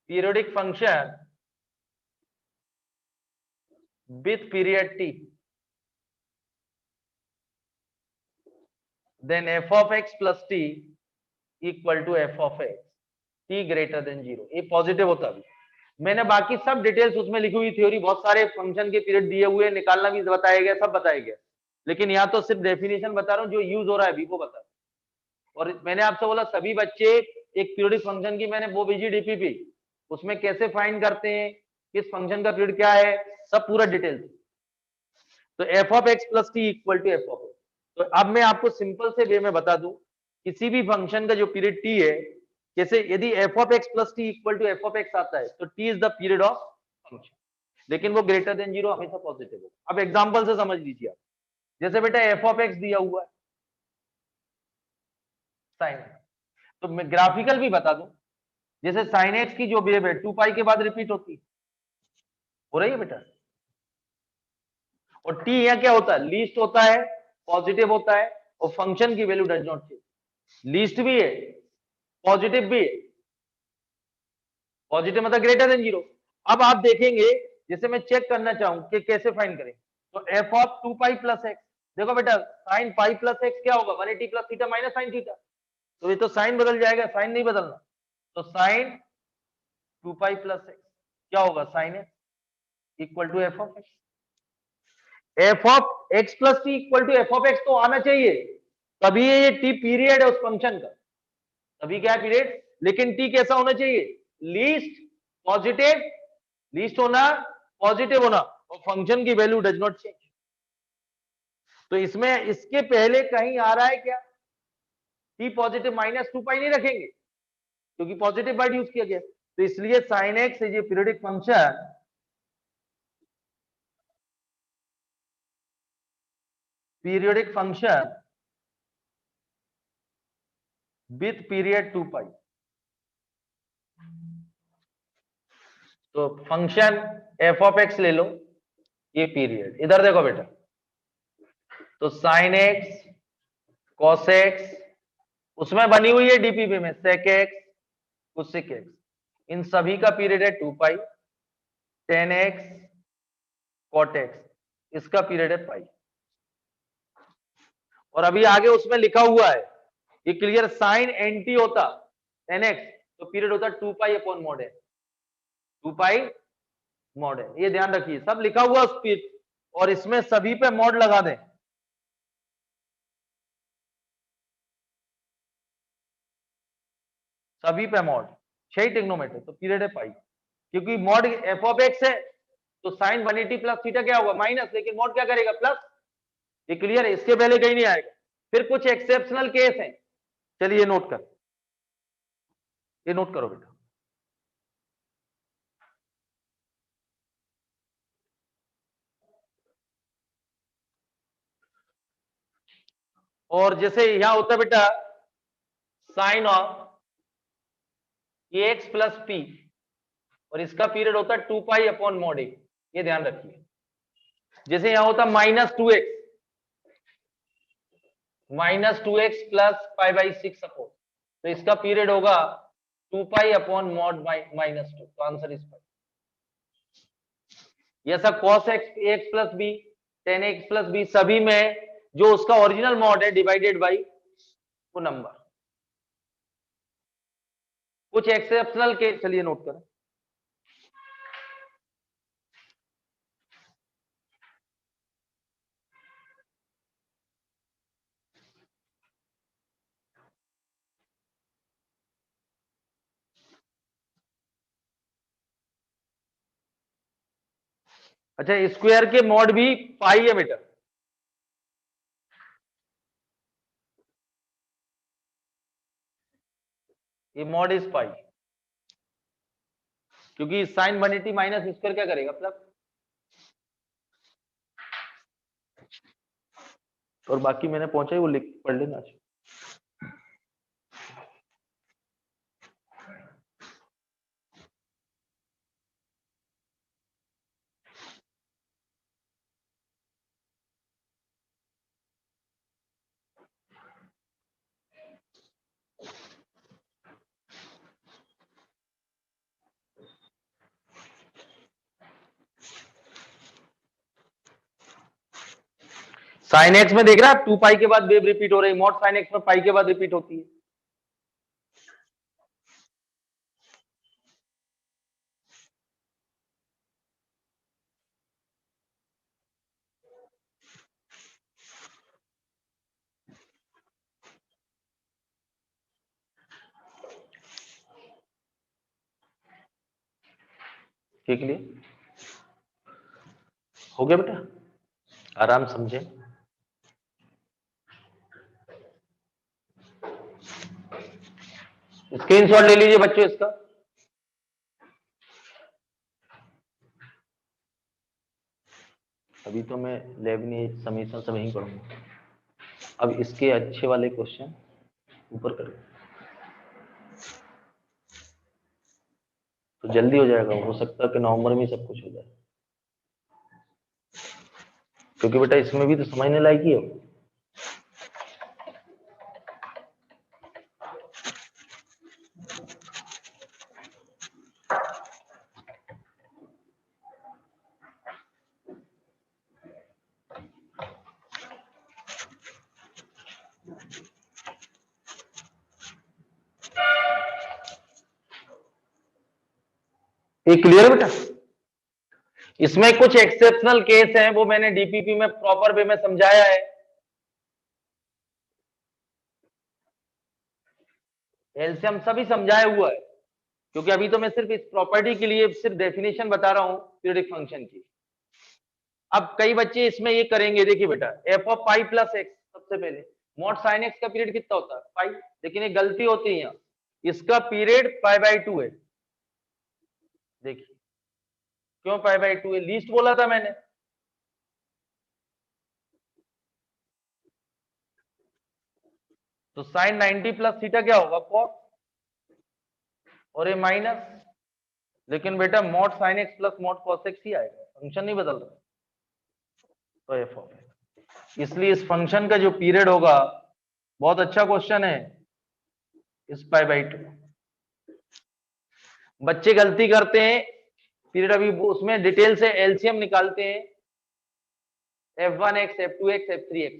periodic function with period t, then f of x plus t equal to f of x, t greater than 0। ये positive होता है। मैंने बाकी सब details उसमें लिखी हुई, theory बहुत सारे फंक्शन के पीरियड दिए हुए, निकालना भी बताया गया, सब बताया गया, लेकिन यहाँ तो सिर्फ डेफिनेशन बता रहा हूँ, जो यूज हो रहा है अभी वो बता रहा हूँ। और मैंने आपसे बोला सभी बच्चे एक पीरियोडिक फंक्शन की मैंने वो भेजी डीपीपी, उसमें कैसे फाइंड करते हैं, किस फंक्शन का पीरियड क्या है, सब पूरा डिटेल। तो f of x plus T equal to f of x. तो अब मैं आपको सिंपल से वे में बता दूं, किसी भी फंक्शन का जो पीरियड टी है, जैसे यदि f of x plus T equal to f of x आता है तो t is the period of function, लेकिन वो ग्रेटर देन 0 हमेशा पॉजिटिव होगा। अब एग्जांपल से समझ लीजिए आप, जैसे बेटा एफ ऑफ एक्स दिया हुआ है साइन, तो मैं ग्राफिकल भी बता दूं, जैसे साइन एक्स की जो वेव है 2 पाई के बाद रिपीट होती हो रही है बेटा, और टी यहाँ क्या होता है, लीस्ट होता है, पॉजिटिव होता है, और फंक्शन की value does not change, least भी है पॉजिटिव भी है, पॉजिटिव मतलब ग्रेटर देन 0। अब आप देखेंगे, जैसे मैं चेक करना चाहूं कि कैसे फाइंड करें, तो f of 2 pi plus x, देखो बेटा साइन पाई प्लस एक्स क्या होगा, 180 plus theta minus sine theta, तो ये तो साइन बदल जाएगा, साइन नहीं बदलना, तो साइन 2 पाई प्लस एक्स क्या होगा, sine x equal to f of x. F of x plus T equal to f of x तो आना चाहिए, तभी ये टी पीरियड है उस फंक्शन का, तभी क्या है पीरियड, लेकिन टी कैसा होना चाहिए, लीस्ट पॉजिटिव, लीस्ट होना पॉजिटिव होना, और फंक्शन की वैल्यू डज नॉट चेंज। तो इसमें इसके पहले कहीं आ रहा है क्या, टी पॉजिटिव माइनस 2 पाई नहीं रखेंगे क्योंकि पॉजिटिव वर्ड यूज किया गया, तो इसलिए sign x is a periodic function periodic function with period 2 पाई। तो फंक्शन एफ ऑफ एक्स ले लो, ये पीरियड, इधर देखो बेटा, तो साइन एक्स कॉस एक्स, उसमें बनी हुई है डीपीपी में सेक एक्स कोसेक एक्स, इन सभी का पीरियड है 2 पाई, टेन एक्स कॉट एक्स, इसका पीरियड है पाई, और अभी आगे उसमें लिखा हुआ है ये क्लियर, साइन एंटी होता टेन एक्स तो पीरियड होता 2 पाई अपॉन मॉड एन, 2 पाई मॉड एन, ये ध्यान रखिए, सब लिखा हुआ उस पर, और इसमें सभी पे मॉड लगा दें, सभी पे मॉड, 6 ट्रिग्नोमेट्री, तो पीरियड है पाई, क्योंकि मॉड एफ ऑफ एक्स है तो साइन 180 प्लस थीटा क्या होगा माइनस, लेकिन मॉड क्या करेगा प्लस, ये क्लियर है, इसके पहले कहीं नहीं आएगा। फिर कुछ एक्सेप्शनल केस हैं, चलिए नोट कर, ये नोट करो बेटा, और जैसे यहां होता है बेटा sine of x plus p, और इसका पीरियड होता है 2 पाई अपॉन मॉड ए, ये ध्यान रखिए। जैसे यहां होता minus two x plus pi by 6 upon, तो इसका पीरियड होगा 2 पाई अपॉन मॉड माइनस 2, तो आंसर इज पाई। ये सब cos x plus b, tan x plus b, सभी में जो उसका ओरिजिनल मॉड है डिवाइडेड बाई वो नंबर, कुछ एक्सेप्शनल के, चलिए नोट करें, अच्छा स्क्वायर के मॉड भी पाई है बेटा, ये मॉड इज पाई, क्योंकि साइन 180 माइनस स्क्वायर क्या करेगा प्लस, और बाकी मैंने पहुंचा ही वो लिख पढ़ लेना। साइन एक्स में देख रहा है 2 पाई के बाद वेव रिपीट हो रही, मॉड साइन एक्स में पाई के बाद रिपीट होती है। ठीक लिए हो गया बेटा, आराम समझे। स्क्रीनशॉट ले लीजिए बच्चों इसका। अभी तो मैं लेबनिज समीकरण सब यहीं पढ़ूंगा। अब इसके अच्छे वाले क्वेश्चन ऊपर करें तो जल्दी हो जाएगा, हो सकता है कि नवंबर में सब कुछ हो जाए, क्योंकि बेटा इसमें भी तो समझने लायक ही है। ये क्लियर बेटा? इसमें कुछ एक्सेप्शनल केस हैं, वो मैंने डीपीपी में प्रॉपर वे में समझाया है। एलसीएम सभी समझाया हुआ है, क्योंकि अभी तो मैं सिर्फ इस प्रॉपर्टी के लिए सिर्फ डेफिनेशन बता रहा हूं पीरियडिक फंक्शन की। अब कई बच्चे इसमें ये करेंगे, देखिए बेटा F of pi plus x, सबसे पहले मॉड साइन एक्स का पीरियड कितना होता है पाई, लेकिन एक गलती होती है यहाँ, इसका पीरियड पाई बाई 2 है। देखिए क्यों पाई बाई 2 है, लीस्ट बोला था मैंने। तो साइन 90 प्लस थीटा क्या होगा कॉस, और ये माइनस, लेकिन बेटा mod sine x plus mod cos x ही आएगा, फंक्शन नहीं बदल रहा। तो एफ ऑफ एक्स, इसलिए इस फंक्शन का जो पीरियड होगा, बहुत अच्छा क्वेश्चन है, इस पाई बाई 2। बच्चे गलती करते हैं पीरियड, अभी उसमें डिटेल से एलसीएम निकालते हैं f1x f2x f3x।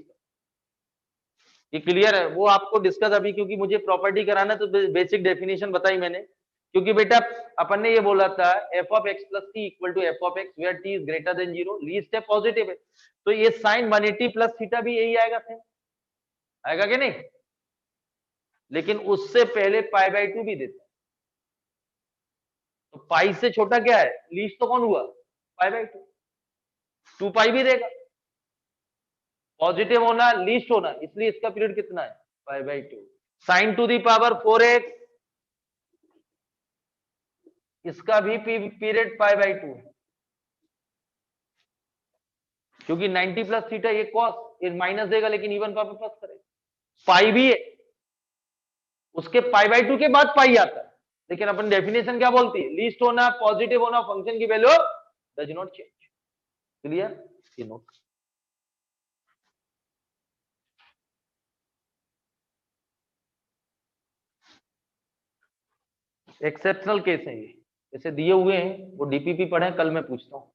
ये क्लियर है, वो आपको डिस्कस अभी, क्योंकि मुझे प्रॉपर्टी कराना, तो बेसिक डेफिनेशन बताई मैंने। क्योंकि बेटा अपन ने ये बोला था f of x plus T equal to f of x where t is greater than 0, least है पॉजिटिव है, तो ये साइन 180 प्लस थीटा भी यही आएगा, फिर आएगा कि नहीं? लेकिन उससे पहले पाई बाई 2 भी देता, तो पाई से छोटा क्या है, लीस्ट तो कौन हुआ पाई बाई 2, 2 पाई भी देगा, पॉजिटिव होना लीस्ट होना, इसलिए इसका पीरियड कितना है pi by 2। Sine to the power 4x, इसका भी पीरियड पाई बाई 2 है, क्योंकि 90 प्लस थीटा ये कॉस, ये माइनस देगा लेकिन इवन पावर प्लस करेगा। पाई भी है, उसके पाई बाई 2 के बाद पाई आता है, लेकिन अपन डेफिनेशन क्या बोलती है, लीस्ट होना पॉजिटिव होना, फंक्शन की value does not change. Clear? ये नोट, एक्सेप्शनल केस है ये, जैसे दिए हुए हैं वो डीपीपी पढ़े, कल मैं पूछता हूं।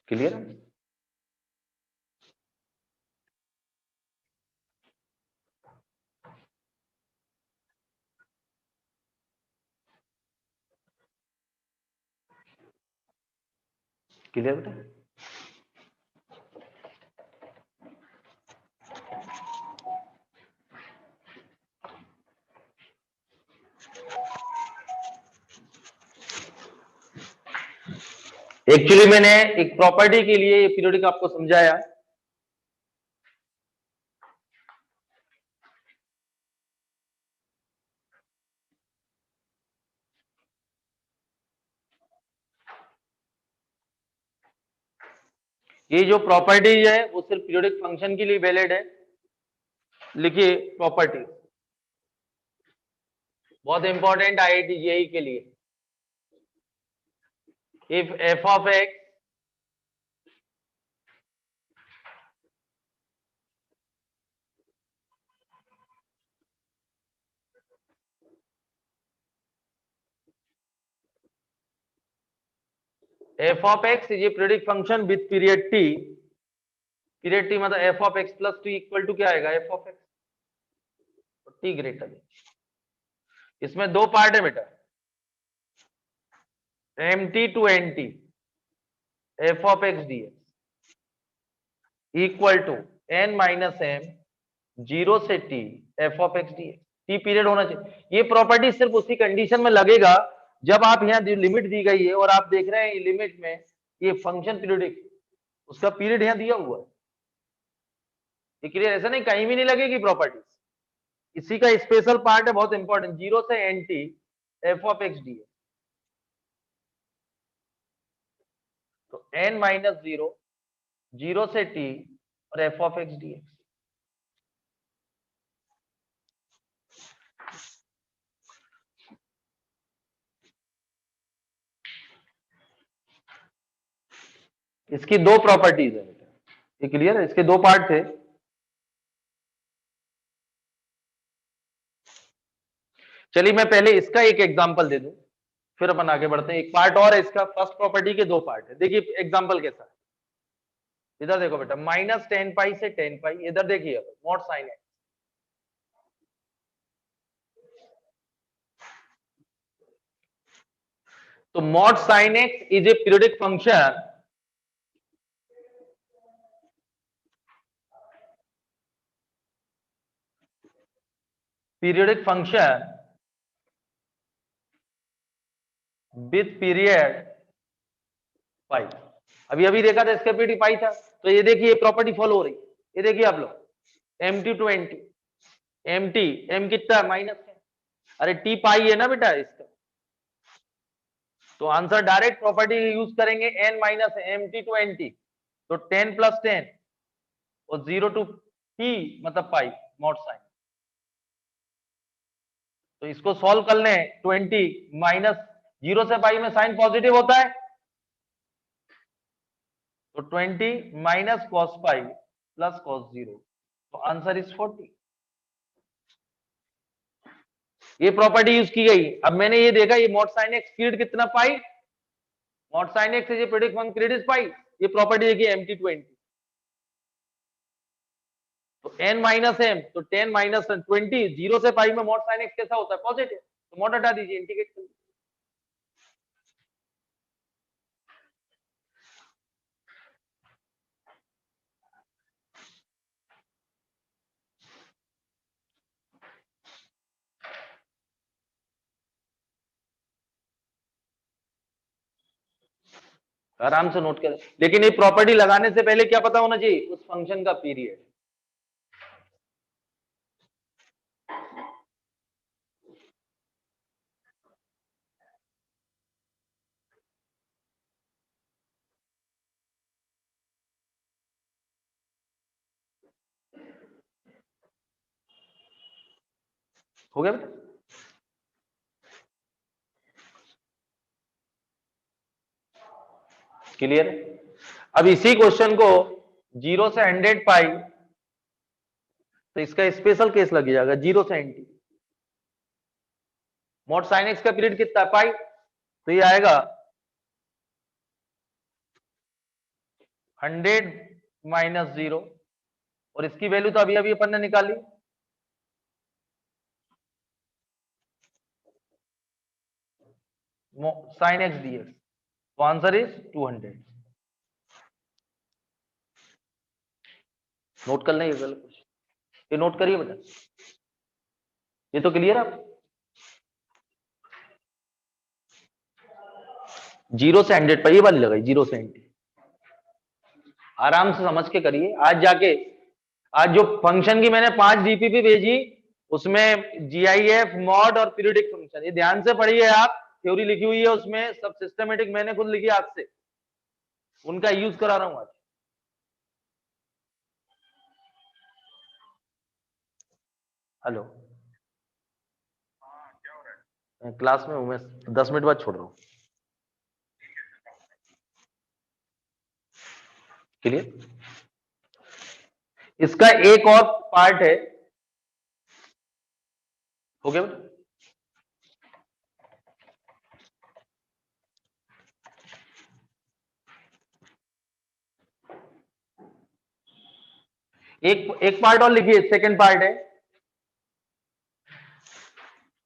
क्लियर? क्लियर बेटा? एक्चुअली मैंने एक प्रॉपर्टी के लिए ये पीरियोडिक आपको समझाया। ये जो प्रॉपर्टीज है वो सिर्फ पीरियोडिक फंक्शन के लिए वैलिड है। लिखिए प्रॉपर्टी, बहुत इंपॉर्टेंट आईआईटी जेईई के लिए। If f of x f of x is a periodic function with period T. Period T मतलब f of x plus T equal to क्या आएगा, f of x T greater than. इसमें दो part है बेटा, m T to n T f of x d x equal to n minus m 0 से T f of x d x. T period होना चाहिए। ये प्रॉपर्टी सिर्फ उसी कंडीशन में लगेगा जब आप यहाँ लिमिट दी गई है और आप देख रहे हैं लिमिट में ये फंक्शन पीरियोडिक, उसका पीरियड यहाँ दिया हुआ है। ये क्लियर? ऐसा नहीं कहीं भी नहीं लगेगी प्रॉपर्टीज, इसी का स्पेशल पार्ट है, बहुत इंपॉर्टेंट। 0 से n T f of x d x, तो एन माइनस 0 0 से टी और f of x d x. इसकी दो प्रॉपर्टीज है बेटा, ये क्लियर है? इसके दो पार्ट थे। चलिए मैं पहले इसका एक एग्जांपल दे दूं, फिर अपन आगे बढ़ते हैं। एक पार्ट और है इसका, फर्स्ट प्रॉपर्टी के दो पार्ट है। देखिए एग्जांपल कैसा है, इधर देखो बेटा, माइनस 10 पाई से 10 पाई, इधर देखिए मॉड साइन है। तो mod sine x is a periodic function with period pi. अभी अभी देखा था इसका पीरियड पाई था, तो ये देखिए प्रॉपर्टी फॉलो हो रही। ये देखिए आप लोग, m T to n t, m t m कितना है, माइनस है, अरे टी पाई है ना बेटा इसका, तो आंसर डायरेक्ट प्रॉपर्टी यूज करेंगे, n minus m T to n t, तो 10 प्लस 10 और 0 टू टी मतलब पाई मॉड साइन। तो इसको सॉल्व कर लें, 20 माइनस 0 से पाई में साइन पॉजिटिव होता है, तो 20 minus cos pi plus cos 0, तो आंसर इज 40। ये प्रॉपर्टी यूज की गई। अब मैंने ये देखा, ये मॉड साइन एक्स पीरियड कितना पाई, मॉड साइन एक्स ये predict function period is pi. ये प्रॉपर्टी देखिए m T to n t, तो एन माइनस एम, तो 10 माइनस 20, 0 से पाई में मॉड साइन एक्स कैसा होता है, पॉजिटिव, तो मॉड हटा दीजिए, इंटीग्रेट कर दीजिए। आराम से नोट कर, लेकिन ये प्रॉपर्टी लगाने से पहले क्या पता होना चाहिए, उस फंक्शन का पीरियड। हो गया बेटा? क्लियर है? अब इसी क्वेश्चन को 0 से 100 पाई, तो इसका स्पेशल केस लग जाएगा 0 से एनटी। मॉड साइन एक्स का पीरियड कितना पाई, तो ये आएगा 100 माइनस 0, और इसकी वैल्यू तो अभी अभी अपन ने निकाली, साइन एक्स डी एक्स, तो आंसर इज 200। नोट कर लें ये नोट करिए बेटा, ये तो क्लियर आप। 0 से 100 पर ये वाली लगाई, 0 से 90, आराम से समझ के करिए। आज जाके आज जो फंक्शन की मैंने 5 डीपीपी भेजी उसमें जीआईएफ, मॉड और पीरियोडिक फंक्शन, ये ध्यान से पढ़िए आप, थ्योरी लिखी हुई है उसमें, सब सिस्टमेटिक मैंने खुद लिखी आज से, उनका यूज करा रहा हूं आज। हेलो, मैं क्लास में हूं, मैं 10 मिनट बाद छोड़ रहा हूं। क्लियर? इसका एक और पार्ट है, हो गया बेटा? एक पार्ट और लिखिए, सेकंड पार्ट है,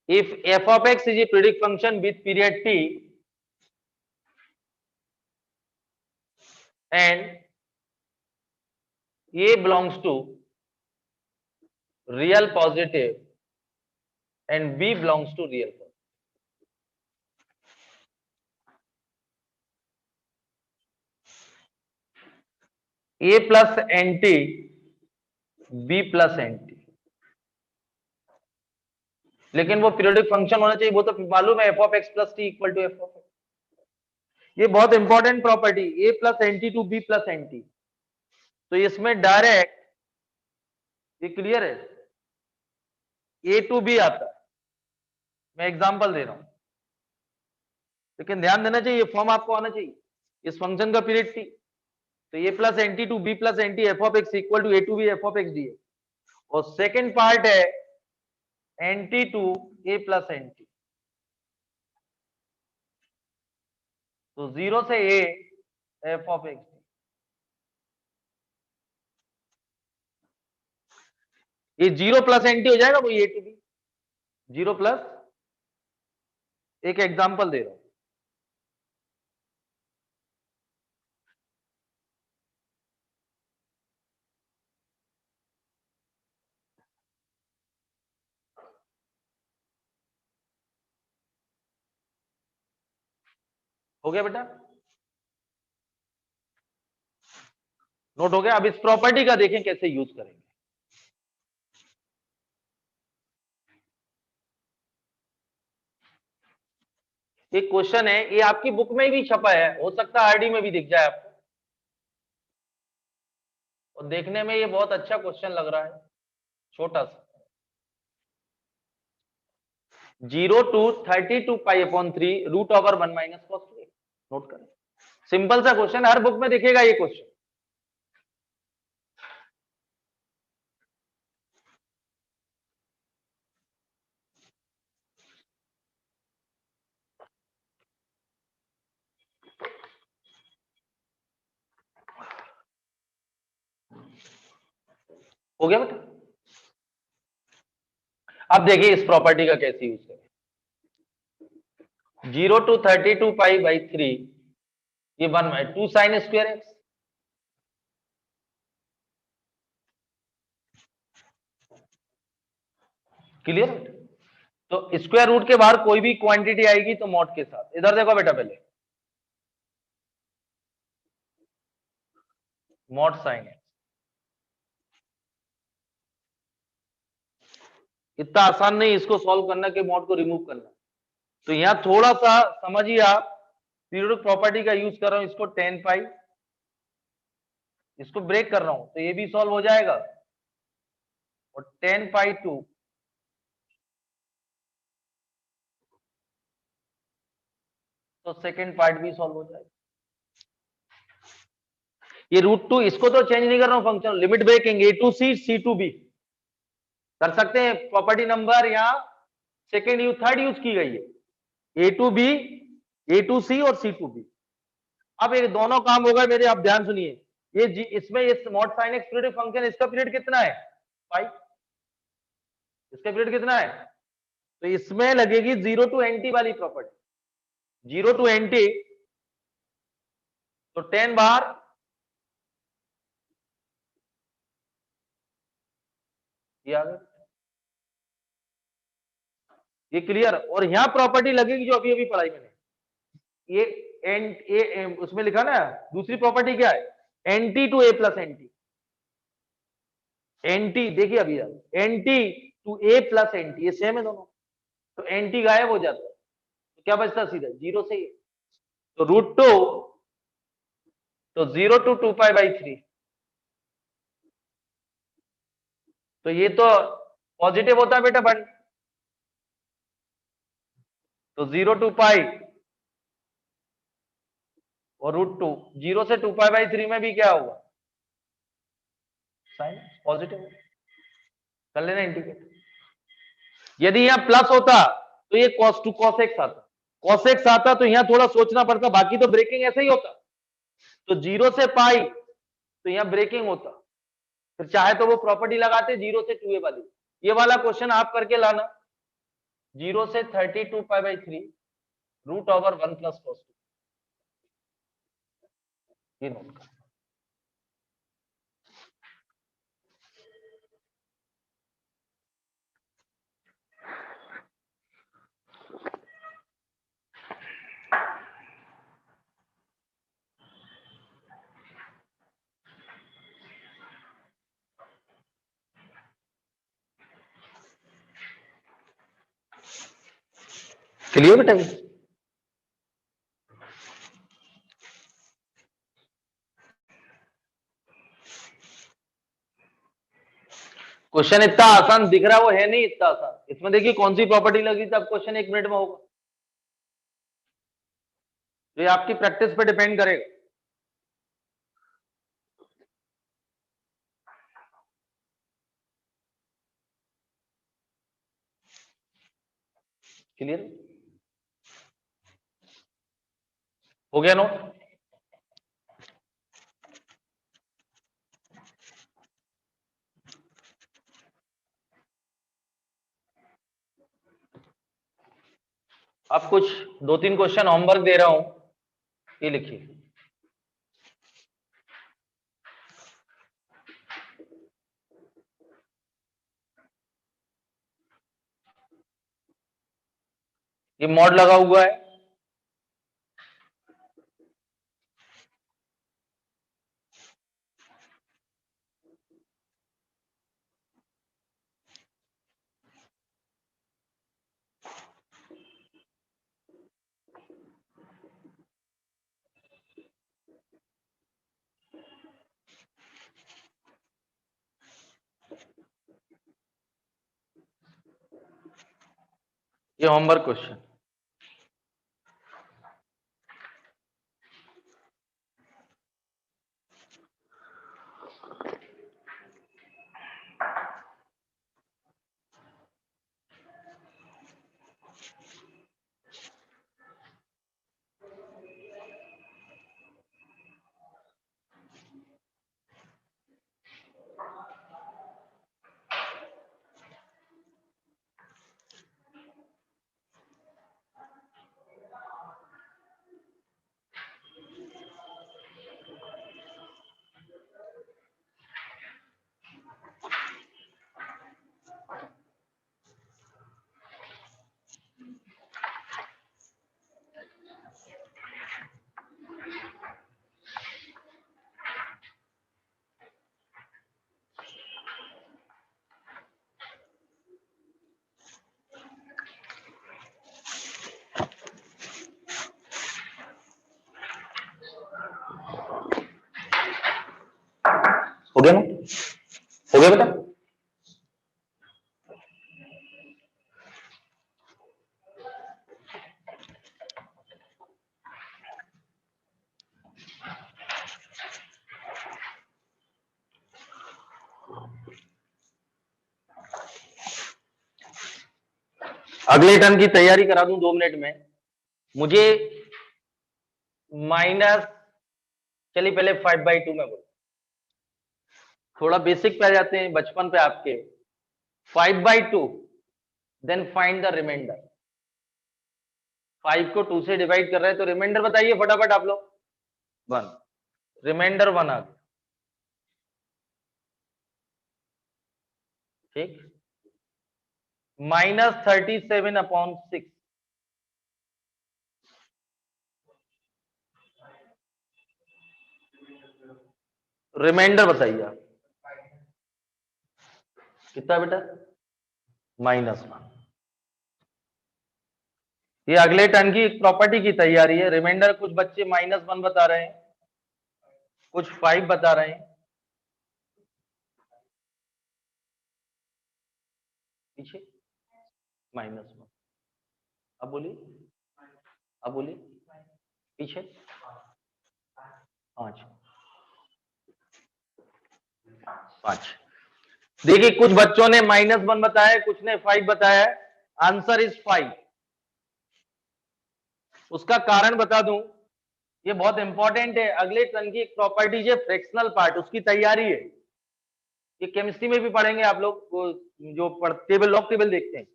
if f of x is a periodic function with period t and a belongs to real positive and b belongs to real positive. a plus nt, b plus nt, लेकिन वो periodic function होना चाहिए, वो तो मालूम है, f of x plus t equal to f of x। ये बहुत important property, a plus nt to b plus nt, तो इसमें डायरेक्ट, ये क्लियर है, a to b आता है, मैं एग्जांपल दे रहा हूं, लेकिन ध्यान देना चाहिए फॉर्म आपको आना चाहिए, इस फंक्शन का पीरियड t, तो a plus nt to b plus nt f of x equal to a to b f of x d, और सेकंड पार्ट है nt to a plus nt, तो 0 से a f of x, ये 0 plus nt हो जाएगा, वो a to b, 0 plus, एक example दे रहा हूं, हो गया बेटा? नोट हो गया? अब इस प्रॉपर्टी का देखें कैसे यूज करेंगे। एक क्वेश्चन है, ये आपकी बुक में भी छपा है, हो सकता है आरडी में भी दिख जाए आपको, और देखने में ये बहुत अच्छा क्वेश्चन लग रहा है, छोटा सा, 0 to 32 pi upon 3 root over 1 minus cos 2। Note करें, सिंपल सा क्वेश्चन, हर बुक में दिखेगा ये क्वेश्चन। हो गया बेटा? अब देखिए इस प्रॉपर्टी का कैसे यूज करें, 0 to 32 पाई बाई 3, ये 1 by 2 sine square x, clear? तो स्क्वायर रूट के बाहर कोई भी क्वांटिटी आएगी तो मॉड के साथ, इधर देखो बेटा, पहले मॉड साइन एक्स, इतना आसान नहीं इसको सॉल्व करना कि मॉड को रिमूव करना, तो यहां थोड़ा सा समझिए आप, पीरियोडिक प्रॉपर्टी का यूज कर रहा हूं, इसको 10 पाई, इसको ब्रेक कर रहा हूं, तो ये भी सॉल्व हो जाएगा, और 10 पाई 2, तो सेकेंड पार्ट भी सॉल्व हो जाएगा। ये √2, इसको तो चेंज नहीं कर रहा हूं function, limit breaking, a to c, c to b कर सकते हैं, प्रॉपर्टी नंबर यहां सेकेंड यूज, थर्ड यूज की गई है, a to b, a to c और c टू बी। अब ये दोनों काम हो गए मेरे, आप ध्यान सुनिए, ये इसमें ये mod sine x period function, इसका पीरियड कितना है 5, इसका पीरियड कितना है, तो इसमें लगेगी 0 टू एनटी वाली प्रॉपर्टी, 0 टू एनटी, तो 10 बार ये आ गया, ये क्लियर। और यहाँ प्रॉपर्टी लगेगी जो अभी अभी पढ़ाई मैंने, ये एन उसमें लिखा ना, दूसरी प्रॉपर्टी क्या है, n t to a plus n t. N t देखिए अभी n t to a plus n t, ये सेम है दोनों, तो एनटी गायब हो जाता है, तो क्या बचता सीधा जीरो से ही, तो रूट टू, तो 0 to 2π/3, तो ये तो पॉजिटिव होता है बेटा वन, तो 0 to π और √2, 0 से 2π/3 में भी क्या होगा, साइन पॉजिटिव, कर लेना इंटीग्रेट। यदि यहाँ प्लस होता तो ये cos2 cos x आता, cos x आता तो यहाँ थोड़ा सोचना पड़ता, बाकी तो ब्रेकिंग ऐसे ही होता, तो 0 से पाई तो यहाँ ब्रेकिंग होता, फिर चाहे तो वो प्रॉपर्टी लगाते 0 से 2a वाली। ये वाला क्वेश्चन आप करके लाना, 0 से 32π/3 √1 + cos2, ये नोट कर। क्लियर बेटा, क्वेश्चन इतना आसान दिख रहा है, वो है नहीं इतना आसान। इसमें देखिए कौन सी प्रॉपर्टी लगी, तब क्वेश्चन 1 मिनट में होगा, तो ये आपकी प्रैक्टिस पे डिपेंड करेगा। क्लियर हो गया नोट? अब कुछ 2-3 क्वेश्चन होमवर्क दे रहा हूं, ये लिखिए। ये मॉड लगा हुआ है, ये होमवर्क क्वेश्चन। हो गया ना? हो गया बेटा? अगले टर्न की तैयारी करा दूं 2 मिनट में। मुझे माइनस, चलिए पहले 5/2 में बोलो, थोड़ा बेसिक पे आ जाते हैं बचपन पे आपके। 5/2, देन फाइंड द रिमाइंडर। 5 को 2 से डिवाइड कर रहे हैं, तो रिमाइंडर बताइए फटाफट आप लोग। 1, रिमाइंडर 1 आ गया। ठीक, -37/6। रिमाइंडर बताइए आप कितना बेटा, -1। ये अगले टर्म की प्रॉपर्टी की तैयारी है। रिमाइंडर कुछ बच्चे -1 बता रहे हैं, कुछ 5 बता रहे हैं। पीछे -1, अब बोलिए, अब बोलिए, पीछे 5। देखिए कुछ बच्चों ने -1 बताया, कुछ ने 5 बताया। Answer is 5। उसका कारण बता दूं, ये बहुत इंपॉर्टेंट है। अगले टर्म की एक प्रॉपर्टी है फ्रैक्शनल पार्ट, उसकी तैयारी है। ये केमिस्ट्री में भी पढ़ेंगे आप लोग, जो टेबल लॉग टेबल देखते हैं,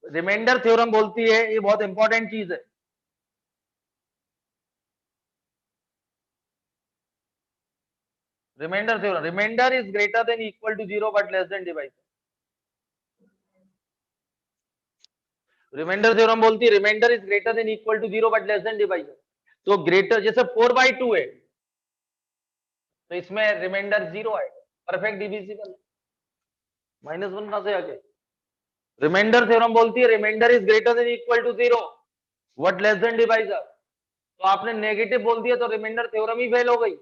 रिमाइंडर थ्योरम बोलती है, ये बहुत इंपॉर्टेंट चीज है। Remainder theorem, remainder is greater than equal to 0 but less than divide. Remainder theorem बोलती है remainder is greater than equal to 0 but less than divide. तो ग्रेटर, जैसे 4/2 है तो इसमें रिमाइंडर 0 आएगा, परफेक्ट डिविजिबल। -1 कहां से आ गए? रिमाइंडर थ्योरम बोलती है remainder is greater than equal to 0 what less than divisor. तो आपने नेगेटिव बोल दिया तो रिमाइंडर थ्योरम ही फेल हो गई।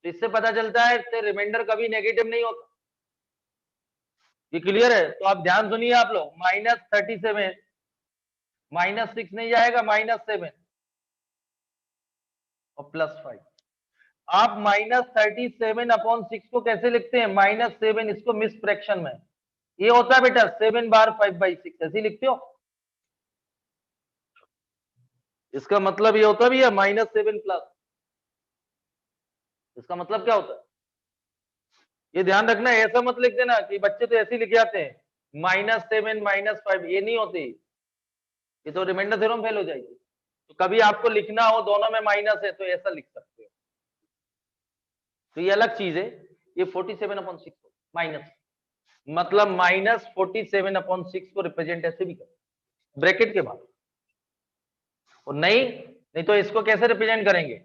तो इससे पता चलता है रिमाइंडर कभी नेगेटिव नहीं होता। ये क्लियर है? तो आप ध्यान सुनिए आप लोग, -37 -6 नहीं जाएगा, -7 और +5। आप -37/6 को कैसे लिखते हैं? -7, इसको मिस फ्रैक्शन में ये होता है बेटा 7 बार 5/6, ऐसे लिखते हो। इसका मतलब ये होता भी है -7+। इसका मतलब क्या होता है? ये ध्यान रखना, ऐसा मत लिख देना कि बच्चे तो ऐसे ही लिख जाते हैं -7 -5, ये नहीं होती। ये तो रिमाइंडर थ्योरम फेल हो जाएगी। तो कभी आपको लिखना हो दोनों में माइनस है तो ऐसा लिख सकते हो। तो ये अलग चीज है। ये 47/6 माइनस, मतलब -47/6 को रिप्रेजेंट ऐसे भी कर ब्रैकेट के बाद। और नहीं तो इसको कैसे रिप्रेजेंट करेंगे?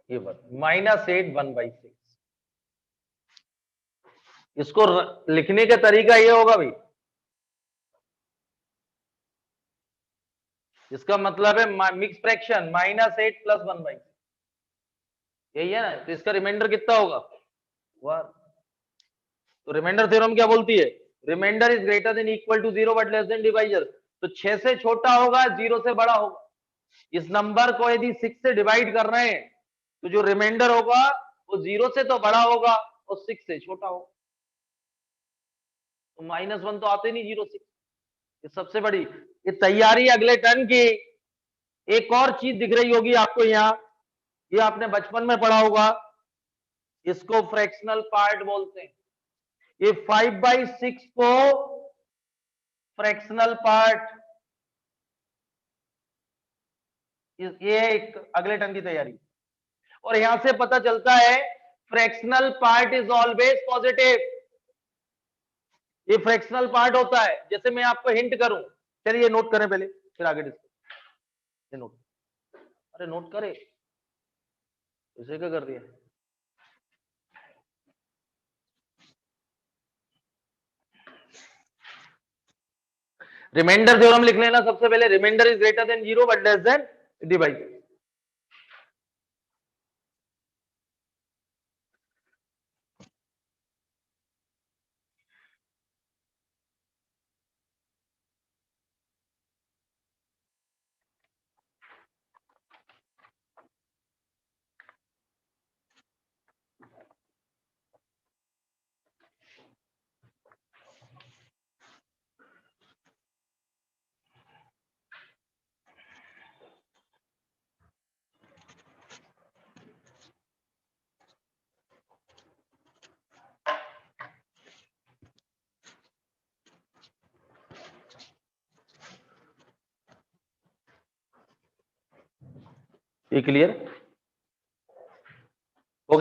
ये बात -8 1/6। इसको लिखने का तरीका ये होगा भाई, इसका मतलब है मिक्स फ्रैक्शन -8 + 1/6, यही है ना। तो इसका रिमाइंडर कितना होगा? 1। तो रिमाइंडर थ्योरम क्या बोलती है? Remainder is greater than equal to 0 but less than divisor. तो 6 से छोटा होगा, 0 से बड़ा होगा। इस नंबर को यदि 6 से डिवाइड कर रहे हैं तो जो रिमाइंडर होगा वो 0 से तो बड़ा होगा और 6 से छोटा होगा। तो -1 तो आते नहीं 0 6। ये सबसे बड़ी ये तैयारी अगले टर्म की। एक और चीज दिख रही होगी आपको यहाँ, ये आपने बचपन में पढ़ा होगा, इसको फ्रैक्शनल पार्ट बोलते हैं। ये 5/6 को फ्रैक्शनल पार्ट, ये एक अगले टर्म की तैयारी। और यहां से पता चलता है fractional part is always positive. ये फ्रैक्शनल पार्ट होता है। जैसे मैं आपको हिंट करूं, चलिए नोट करें पहले फिर आगे डिस्कस। ये नोट, अरे नोट करे, इसे क्या कर दिया? रिमाइंडर थ्योरम लिख लेना सबसे पहले, remainder is greater than 0 but less than divide. ये क्लियर?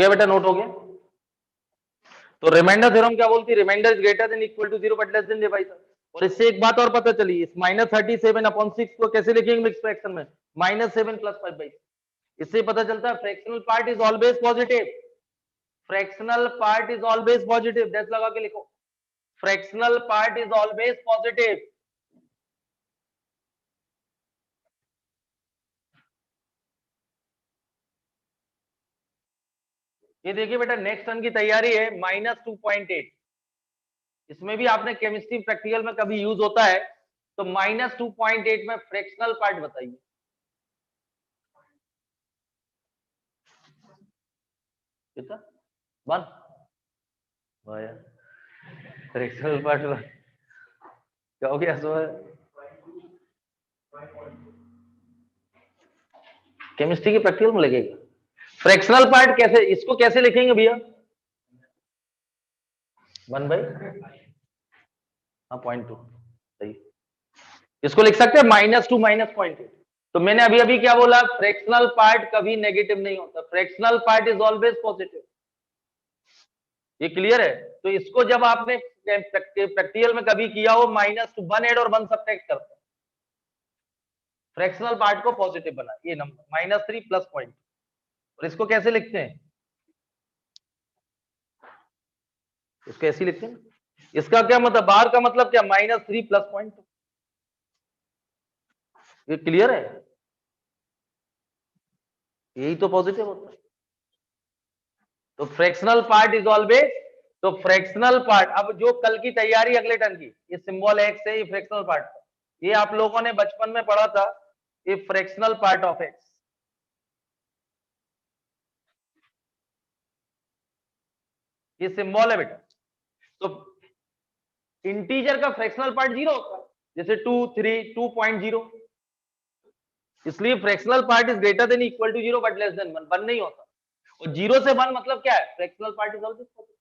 गया बेटा, नोट हो गया। तो रिमाइंडर थ्योरम क्या बोलती है, remainder is greater than equal to 0 but less than divisor. और इससे एक बात और पता चली, इस -37/6 को कैसे लिखेंगे मिक्स फ्रैक्शन में, -7 + 5/6। इससे पता चलता है fractional part is always positive, fractional part is always positive, dash लगा के लिखो, fractional part is always positive. ये देखिए बेटा, नेक्स्ट टर्म की तैयारी है, -2.8। इसमें भी आपने केमिस्ट्री प्रैक्टिकल में कभी यूज होता है, तो -2.8 में फ्रैक्शनल पार्ट बताइए। कितना? 1 फ्रैक्शनल पार्ट क्या हो गया? केमिस्ट्री की प्रैक्टिकल में लगेगा। फ्रैक्शनल पार्ट कैसे, इसको कैसे लिखेंगे भैया? 1/, हाँ 0.2 सही। इसको लिख सकते हैं -2 -0.8। तो मैंने अभी अभी क्या बोला, फ्रैक्शनल पार्ट कभी नेगेटिव नहीं होता, fractional part is always positive. ये क्लियर है? तो इसको जब आपने प्रैक्टिकल में कभी किया हो, -1 ऐड और 1 सब्ट्रैक्ट करते हैं, फ्रैक्शनल पार्ट को पॉजिटिव बना, ये नंबर -3 + 0.2। और इसको कैसे लिखते हैं? इसको ऐसे लिखते हैं। इसका क्या मतलब, बाहर का मतलब क्या, -3 + 0.2। ये क्लियर है? यही तो पॉजिटिव होता है। तो फ्रैक्शनल पार्ट इज ऑलवेज, तो फ्रैक्शनल पार्ट, अब जो कल की तैयारी अगले टर्म की, ये सिंबल एक्स है, ये फ्रैक्शनल पार्ट, ये आप लोगों ने बचपन में पढ़ा था, ये फ्रैक्शनल पार्ट ऑफ एक्स, ये सिंबल है बेटा। तो इंटीजर का फ्रैक्शनल पार्ट 0 होता है, जैसे 2, 3, 2.0, इसलिए fractional part is greater than equal to 0 but less than 1, 1 नहीं होता। और 0 से 1 मतलब क्या है, fractional part is always positive.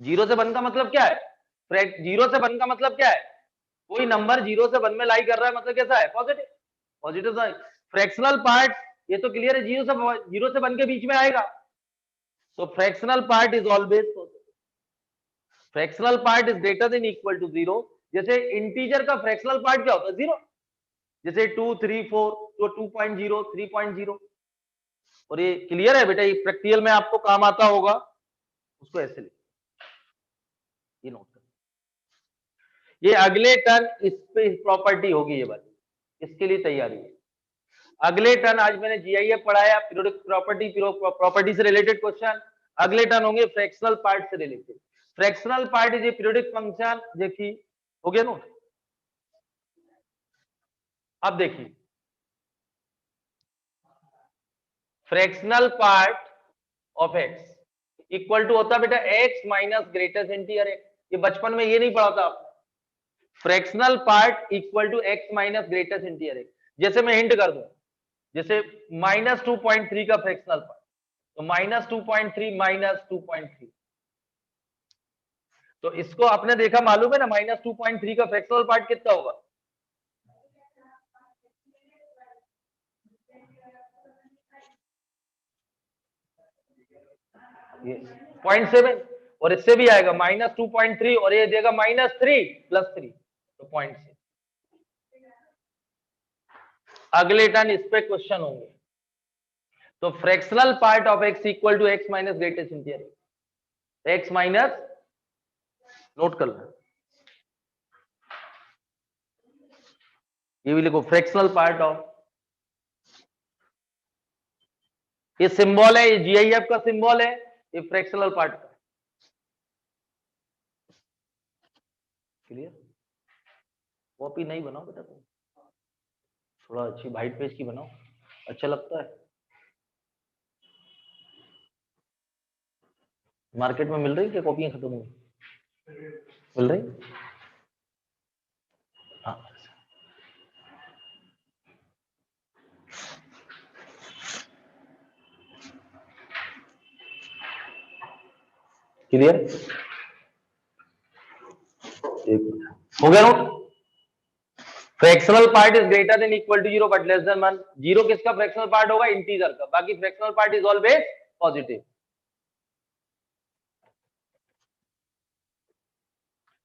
0 से 1 का मतलब क्या है, 0 से 1 का मतलब क्या है, कोई नंबर 0 से 1 में लाई कर रहा है, मतलब कैसा है, पॉजिटिव, पॉजिटिव। फ्रैक्शनल पार्ट, ये तो क्लियर है, 0 से 1 के बीच में आएगा, तो fractional part is always positive. Fractional part is greater than equal to 0। जैसे इंटीजर का फ्रैक्शनल पार्ट क्या होता है, 0, जैसे 2, 3, 4, तो 2.0, 3.0। और ये क्लियर है बेटा, ये प्रैक्टिकल में आपको काम आता होगा, उसको ऐसे लिख, ये नोट कर, ये अगले टर्न इस पे प्रॉपर्टी होगी, ये बात, इसके लिए तैयारी है। अगले टर्न, आज मैंने जीआईएफ पढ़ाया, पीरियोडिक प्रॉपर्टी से रिलेटेड क्वेश्चन, अगले टर्न होंगे फ्रैक्शनल पार्ट से related. Fractional part is a periodic function, देखिए हो गया नोट। अब देखिए, fractional part of x equal to होता है बेटा x minus greatest integer x, ये बचपन में ये नहीं पढ़ा था आपने। Fractional part equal to x minus greatest integer x. जैसे मैं हिंट कर दूं, जैसे -2.3 का फ्रैक्शनल पार्ट, तो -2.3 -2.3, तो इसको आपने देखा, मालूम है ना, -2.3 का फ्रैक्शनल पार्ट कितना होगा, ये 0.7, और इससे भी आएगा -2.3, और ये देगा -3 + 3, तो 0.6। अगले टर्न इस पे क्वेश्चन होंगे। तो fractional part of x equal to x minus greatest integer, x minus, note कर लो, ये भी लिखो, फ्रैक्शनल पार्ट ऑफ, ये सिंबल है, ये जीआईएफ का सिंबल है, ये फ्रैक्शनल पार्ट का। क्लियर? कॉपी नहीं बनाओ बेटा, तुम थोड़ा अच्छी वाइट पेज की बनाओ, अच्छा लगता है। मार्केट में मिल रही क्या कॉपियां खत्म हुई? मिल रही? हाँ, क्लियर? हो गया note? Fractional part is greater than equal to 0 but less than 1। 0 किसका फ्रैक्शनल पार्ट होगा? इंटीजर का। बाकी fractional part is always positive.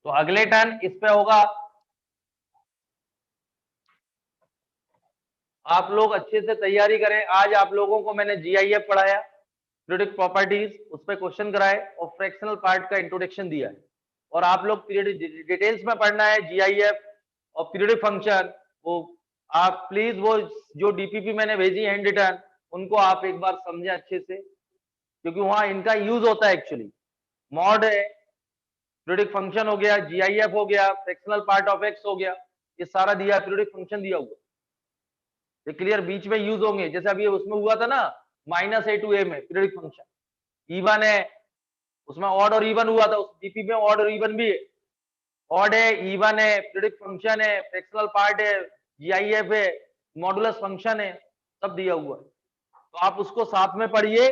तो अगले टर्न इस पे होगा। आप लोग अच्छे से तैयारी करें। आज आप लोगों को मैंने जीआईएफ पढ़ाया, पीरियोडिक प्रॉपर्टीज, उस पर क्वेश्चन कराए और फ्रैक्शनल पार्ट का इंट्रोडक्शन दिया है। और आप लोग पीरियडिक डिटेल्स में पढ़ना है जीआईएफ और पीरियोडिक फंक्शन। वो आप प्लीज वो जो डीपीपी मैंने भेजी हैंड रिटन, उनको आप एक बार समझें अच्छे से, क्योंकि वहां इनका यूज होता है एक्चुअली। मॉड है, पीरियोडिक फंक्शन हो गया, जीआईएफ हो गया, फ्रैक्शनल पार्ट ऑफ एक्स हो गया, ये सारा दिया, पीरियोडिक फंक्शन दिया हुआ। ये क्लियर, बीच में यूज होंगे। जैसे अभी उसमें हुआ था ना -a to a में पीरियोडिक फंक्शन इवन है, उसमें ऑड और इवन हुआ था। उस डीपी में ऑड और इवन भी है, ऑड है, इवन है, पीरियोडिक फंक्शन है, फ्रैक्शनल पार्ट है, जीआईएफ है, मॉडुलस फंक्शन है, सब दिया हुआ है। तो आप उसको साथ में पढ़िए,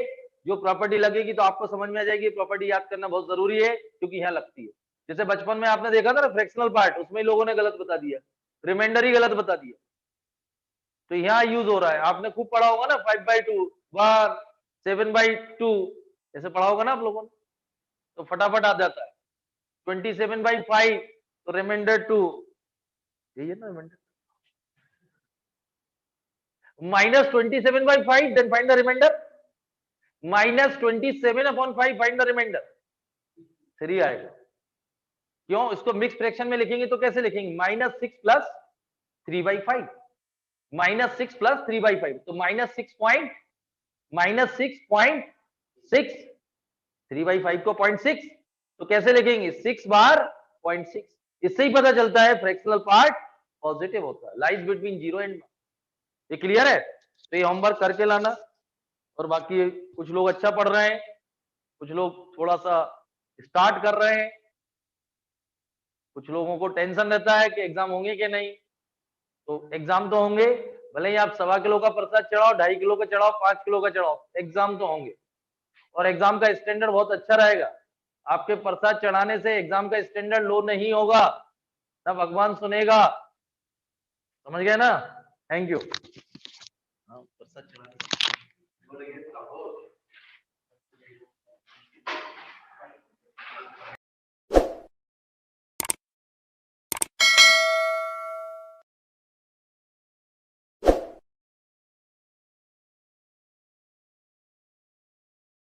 जो प्रॉपर्टी लगेगी तो आपको समझ में आ जाएगी। प्रॉपर्टी याद करना बहुत जरूरी है क्योंकि यहाँ लगती है। जैसे बचपन में आपने देखा था ना फ्रैक्शनल पार्ट, उसमें लोगों ने गलत बता दिया, रिमाइंडर ही गलत बता दिया। तो यहाँ यूज हो रहा है। आपने खूब पढ़ा होगा ना 5/2, 1, 7/2, ऐसे पढ़ा होगा ना आप लोगों ने, तो फटाफट आ जाता है। 27/5 तो रिमाइंडर 2, यही है ना reminder. -27/5 then find the remainder, -27/5 find the remainder, 3 आएगा। क्यों? इसको मिक्स फ्रैक्शन में लिखेंगे तो कैसे लिखेंगे? -6 + 3/5, -6 + 3/5, तो -6.6, 3/5 को 0.6, तो कैसे लिखेंगे? 6 बार 0.6। इससे ही पता चलता है फ्रैक्शनल पार्ट पॉजिटिव होता है, लाइज बिटवीन 0 एंड 1। ये क्लियर है? तो ये होमवर्क करके लाना। और बाकी कुछ लोग अच्छा पढ़ रहे हैं, कुछ लोग थोड़ा सा स्टार्ट कर रहे हैं, कुछ लोगों को टेंशन रहता है कि एग्जाम होंगे कि नहीं। तो एग्जाम तो होंगे, भले ही आप 1.25 किलो का प्रसाद चढ़ाओ, 2.5 किलो का चढ़ाओ, 5 किलो का चढ़ाओ, एग्जाम तो होंगे। और एग्जाम का स्टैंडर्ड बहुत अच्छा रहेगा। आपके प्रसाद चढ़ाने से एग्जाम का स्टैंडर्ड लो नहीं होगा, ना भगवान सुनेगा। समझ गए ना? Thank you. प्रसाद चढ़ाने